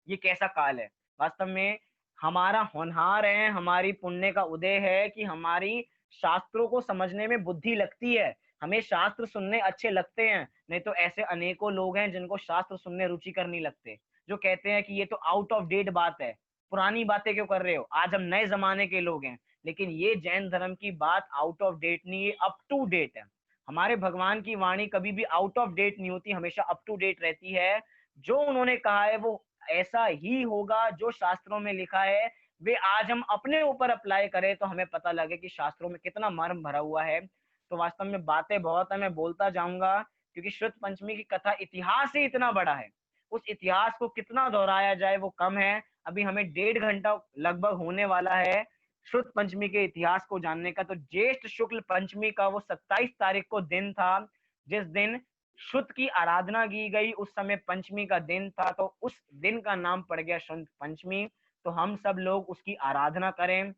ये कैसा काल है वास्तव में। हमारा होनहार है, हमारी पुण्य का उदय है कि हमारी शास्त्रों को समझने में बुद्धि लगती है, हमें शास्त्र सुनने अच्छे लगते हैं। नहीं तो ऐसे अनेकों लोग हैं जिनको शास्त्र सुनने रुचिकर नहीं लगते, जो कहते हैं कि ये तो आउट ऑफ डेट बात है, पुरानी बातें क्यों कर रहे हो, आज हम नए जमाने के लोग हैं। लेकिन ये जैन धर्म की बात आउट ऑफ डेट नहीं, ये अप टू डेट है। हमारे भगवान की वाणी कभी भी आउट ऑफ डेट नहीं होती, हमेशा अप टू डेट रहती है। जो उन्होंने कहा है वो ऐसा ही होगा, जो शास्त्रों में लिखा है वे आज हम अपने ऊपर अप्लाई करें तो हमें पता लगे कि शास्त्रों में कितना मर्म भरा हुआ है। तो वास्तव में बातें बहुत है, मैं बोलता जाऊंगा, क्योंकि श्रुत पंचमी की कथा इतिहास ही इतना बड़ा है, उस इतिहास को कितना दोहराया जाए वो कम है। अभी हमें 1.5 घंटा लगभग होने वाला है श्रुत पंचमी के इतिहास को जानने का। तो ज्येष्ठ शुक्ल पंचमी का वो 27 तारीख को दिन था जिस दिन शुद्ध की आराधना की गई। उस समय पंचमी का दिन था, तो उस दिन का नाम पड़ गया शुद्ध पंचमी। तो हम सब लोग उसकी आराधना करें,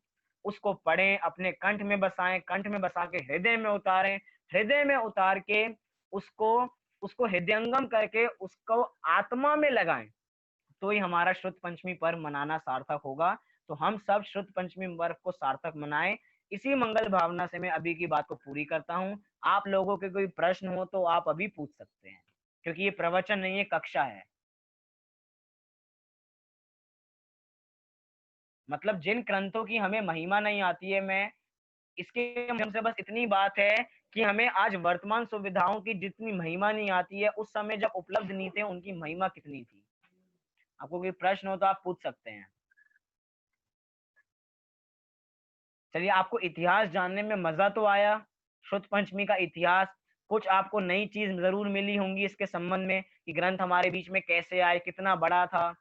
उसको पढ़ें, अपने कंठ में बसाएं, कंठ में बसा के हृदय में उतारें, हृदय में उतार के उसको उसको हृदयंगम करके उसको आत्मा में लगाएं, तो ही हमारा शुद्ध पंचमी पर्व मनाना सार्थक होगा। तो हम सब शुद्ध पंचमी पर्व को सार्थक मनाएं। इसी मंगल भावना से मैं अभी की बात को पूरी करता हूँ। आप लोगों के कोई प्रश्न हो तो आप अभी पूछ सकते हैं, क्योंकि ये प्रवचन नहीं है, कक्षा है। मतलब जिन ग्रंथों की हमें महिमा नहीं आती है, मैं इसके माध्यम से बस इतनी बात है कि हमें आज वर्तमान सुविधाओं की जितनी महिमा नहीं आती है, उस समय जब उपलब्ध नहीं थे उनकी महिमा कितनी थी। आपको कोई प्रश्न हो तो आप पूछ सकते हैं। चलिए, आपको इतिहास जानने में मजा तो आया, शुद्ध पंचमी का इतिहास। कुछ आपको नई चीज जरूर मिली होंगी इसके संबंध में कि ग्रंथ हमारे बीच में कैसे आए, कितना बड़ा था।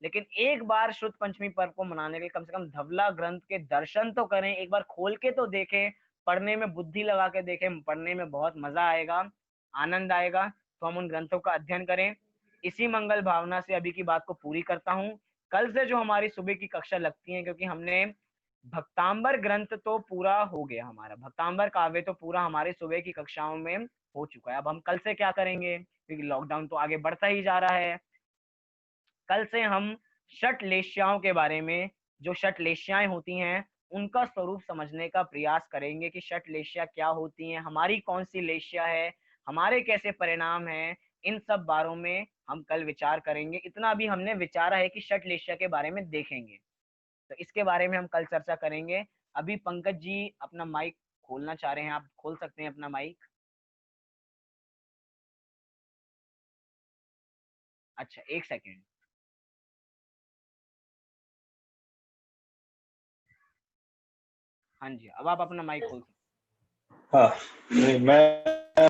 लेकिन एक बार शुद्ध पंचमी पर्व को मनाने के लिए कम से कम धवला ग्रंथ के दर्शन तो करें, एक बार खोल के तो देखें, पढ़ने में बुद्धि लगा के देखें, पढ़ने में बहुत मजा आएगा, आनंद आएगा। तो हम उन ग्रंथों का अध्ययन करें। इसी मंगल भावना से अभी की बात को पूरी करता हूँ। कल से जो हमारी सुबह की कक्षा लगती है, क्योंकि हमने भक्तांबर ग्रंथ तो पूरा हो गया, हमारा भक्तांबर काव्य तो पूरा हमारे सुबह की कक्षाओं में हो चुका है। अब हम कल से क्या करेंगे, क्योंकि लॉकडाउन तो आगे बढ़ता ही जा रहा है। कल से हम षटलेश्याओं के बारे में, जो षटलेश्याएं होती हैं उनका स्वरूप समझने का प्रयास करेंगे कि षटलेश्या क्या होती हैं, हमारी कौन सी लेश्या है, हमारे कैसे परिणाम हैं। इन सब बारों में हम कल विचार करेंगे। इतना भी हमने विचारा है कि षटलेश्या के बारे में देखेंगे, तो इसके बारे में हम कल चर्चा करेंगे। अभी पंकज जी अपना माइक खोलना चाह रहे हैं, आप खोल सकते हैं अपना माइक। अच्छा, एक सेकेंड। हाँ जी, अब आप अपना माइक खोल सकते हाँ, नहीं, मैं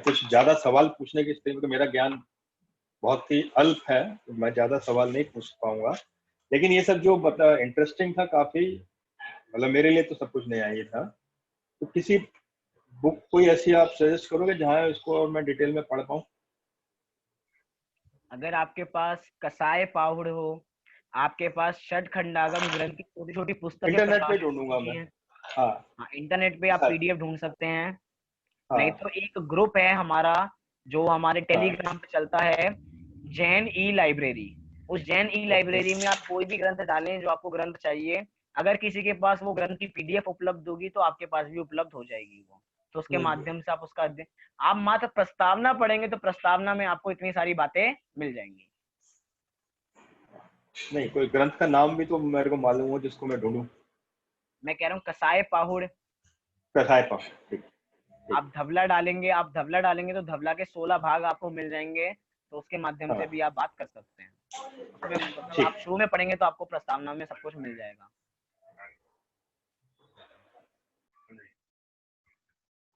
कुछ ज्यादा सवाल पूछने की स्थिति में, तो मेरा ज्ञान बहुत ही अल्प है, तो मैं ज्यादा सवाल नहीं पूछ पाऊंगा। लेकिन ये सब जो मतलब इंटरेस्टिंग था काफी, मतलब मेरे लिए तो सब कुछ नया ही था। तो किसी बुक कोई ऐसी आप सजेस्ट करोगे जहाँ इसको और मैं डिटेल में पढ़ पाऊँ? हैं। अगर आपके पास कसाय पाहुड़ हो, आपके पास षट खंडागम ग्रंथ की छोटी छोटी पुस्तकें इंटरनेट पे प्रकाशित ढूंढूंगा होती मैं। हैं। हाँ। हाँ, इंटरनेट पे आप हाँ। पीडीएफ ढूंढ सकते हैं। नहीं हाँ। तो एक ग्रुप है हमारा, जो हमारे हाँ। टेलीग्राम पे चलता है, जैन ई लाइब्रेरी। उस जैन ई ओके। लाइब्रेरी में आप कोई भी ग्रंथ डालें जो आपको ग्रंथ चाहिए, अगर किसी के पास वो ग्रंथ की पीडीएफ उपलब्ध होगी तो आपके पास भी उपलब्ध हो जाएगी वो। तो उसके हम्म। माध्यम से आप उसका अध्ययन, आप मात्र प्रस्तावना पढ़ेंगे तो प्रस्तावना में आपको इतनी सारी बातें मिल जाएंगी। नहीं, कोई ग्रंथ का नाम भी तो मेरे को मालूम हो जिसको मैं ढूंढूं। मैं कह रहा हूँ कसाय पाहुड़। कसाय पाश, ठीक। ठीक। आप धवला डालेंगे, आप धवला डालेंगे तो धवला के 16 भाग आपको मिल जाएंगे, तो उसके माध्यम से हाँ। भी आप बात कर सकते हैं। उसमें मतलब ठीक। आप शुरू में पढ़ेंगे तो आपको प्रस्तावना में सब कुछ मिल जाएगा।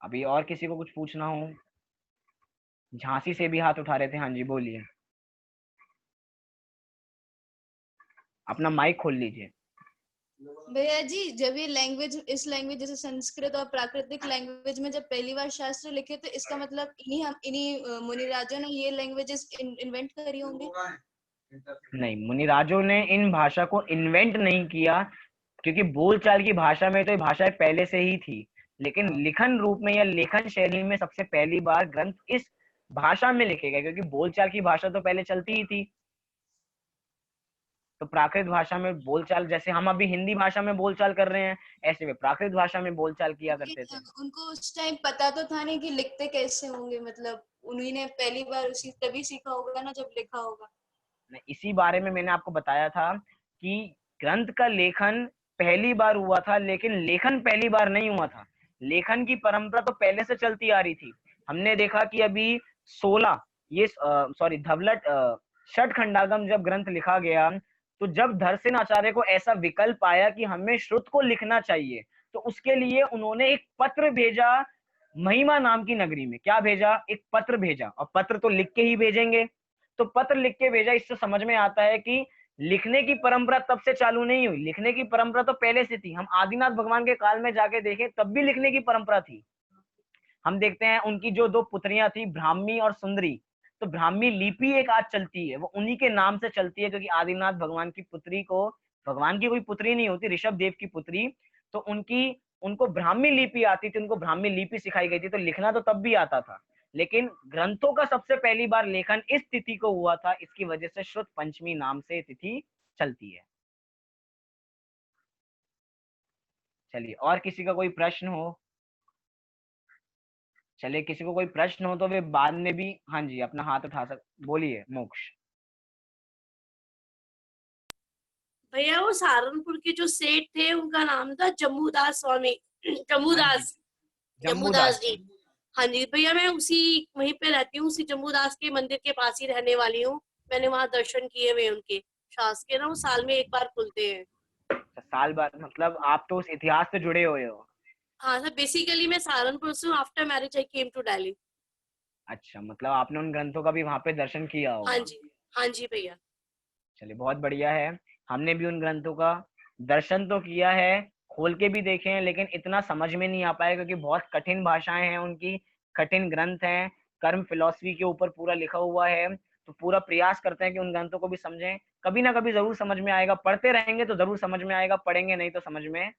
अभी और किसी को कुछ पूछना हो? झांसी से भी हाथ उठा रहे थे, हाँ जी बोलिए, अपना माइक खोल लीजिए। भैया जी, जब ये लैंग्वेज, इस लैंग्वेज जैसे संस्कृत और प्राकृतिक लैंग्वेज में जब पहली बार शास्त्र लिखे, तो इसका मतलब इन्हीं मुनिराजों ने ये लैंग्वेजेस इन्वेंट करी होंगी। नहीं, मुनिराजों ने इन भाषा को इन्वेंट नहीं किया, क्योंकि बोलचाल की भाषा में तो ये भाषाएं पहले से ही थी। लेकिन लिखन रूप में या लेखन शैली में सबसे पहली बार ग्रंथ इस भाषा में लिखे गए, क्योंकि बोलचाल की भाषा तो पहले चलती ही थी। तो प्राकृत भाषा में बोलचाल, जैसे हम अभी हिंदी भाषा में बोलचाल कर रहे हैं, ऐसे वे प्राकृत भाषा में बोलचाल किया करते थे। उनको उस टाइम पता तो था नहीं कि लिखते कैसे होंगे, मतलब उन्हीं ने पहली बार उसी तभी सीखा होगा ना जब लिखा होगा। इसी बारे में मैंने आपको बताया था कि ग्रंथ का लेखन पहली बार हुआ था, लेकिन लेखन पहली बार नहीं हुआ था। लेखन की परंपरा तो पहले से चलती आ रही थी। हमने देखा कि अभी 16 ये सॉरी धवलट षट खंडागम जब ग्रंथ लिखा गया, तो जब धरसेन आचार्य को ऐसा विकल्प आया कि हमें श्रुत को लिखना चाहिए, तो उसके लिए उन्होंने एक पत्र भेजा महिमा नाम की नगरी में। क्या भेजा? एक पत्र भेजा। और पत्र तो लिख के ही भेजेंगे, तो पत्र लिख के भेजा। इससे समझ में आता है कि लिखने की परंपरा तब से चालू नहीं हुई, लिखने की परंपरा तो पहले से थी। हम आदिनाथ भगवान के काल में जाके देखें तब भी लिखने की परंपरा थी। हम देखते हैं उनकी जो दो पुत्रियां थी, ब्राह्मी और सुंदरी, तो ब्राह्मी लिपि एक आज चलती है, वो उन्हीं के नाम से चलती है, क्योंकि आदिनाथ भगवान की पुत्री को, भगवान की कोई पुत्री नहीं होती, ऋषभ देव की पुत्री, तो उनको ब्राह्मी लिपि आती थी, उनको ब्राह्मी लिपि सिखाई गई थी, तो लिखना तो तब भी आता था, लेकिन ग्रंथों का सबसे पहली बार लेखन इस तिथि को हुआ था, इसकी वजह से श्रुत पंचमी नाम से तिथि चलती है। चलिए, और किसी का कोई प्रश्न हो? चलिए, किसी को कोई प्रश्न हो तो वे बाद में भी, हाँ जी, अपना हाथ उठा बोलिए मोक्ष। भैया वो सहारनपुर के जो सेठ थे उनका नाम था जम्मूदास स्वामी, हाँ जी, जम्मूदास जी। हाँ जी भैया, मैं उसी वहीं पे रहती हूँ, उसी जम्मूदास के मंदिर के पास ही रहने वाली हूँ। मैंने वहाँ दर्शन किए हुए उनके शासकीय ना, वो साल में एक बार खुलते हैं। साल बाद, मतलब आप तो उस इतिहास से जुड़े हुए हो। हाँ सर, बेसिकली मैं सहारनपुर से हूँ। After marriage I came to Delhi. अच्छा, मतलब आपने उन ग्रंथों का भी वहां पे दर्शन किया हाँ होगा। जी, हाँ जी भैया। चलिए, बहुत बढ़िया है। हमने भी उन ग्रंथों का दर्शन तो किया है, खोल के भी देखे हैं, लेकिन इतना समझ में नहीं आ पाया, क्योंकि बहुत कठिन भाषाएं हैं उनकी, कठिन ग्रंथ हैं, कर्म फिलॉसफी के ऊपर पूरा लिखा हुआ है, तो पूरा प्रयास करते हैं कि उन ग्रंथों को भी समझें, कभी ना कभी जरूर समझ में आएगा, पढ़ते रहेंगे तो जरूर समझ में आएगा, पढ़ेंगे नहीं तो समझ में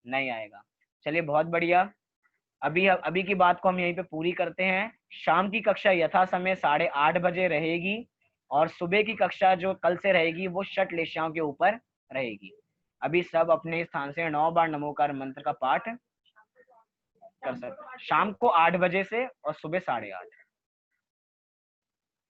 नहीं आएगा। चलिए, बहुत बढ़िया। अभी की बात को हम यहीं पे पूरी करते हैं। शाम की कक्षा यथा समय 8:30 बजे रहेगी, और सुबह की कक्षा जो कल से रहेगी वो षटलेशाओं के ऊपर रहेगी। अभी सब अपने स्थान से 9 बार नमोकार मंत्र का पाठ कर सकते हैं, शाम को 8 बजे से और सुबह 8:30।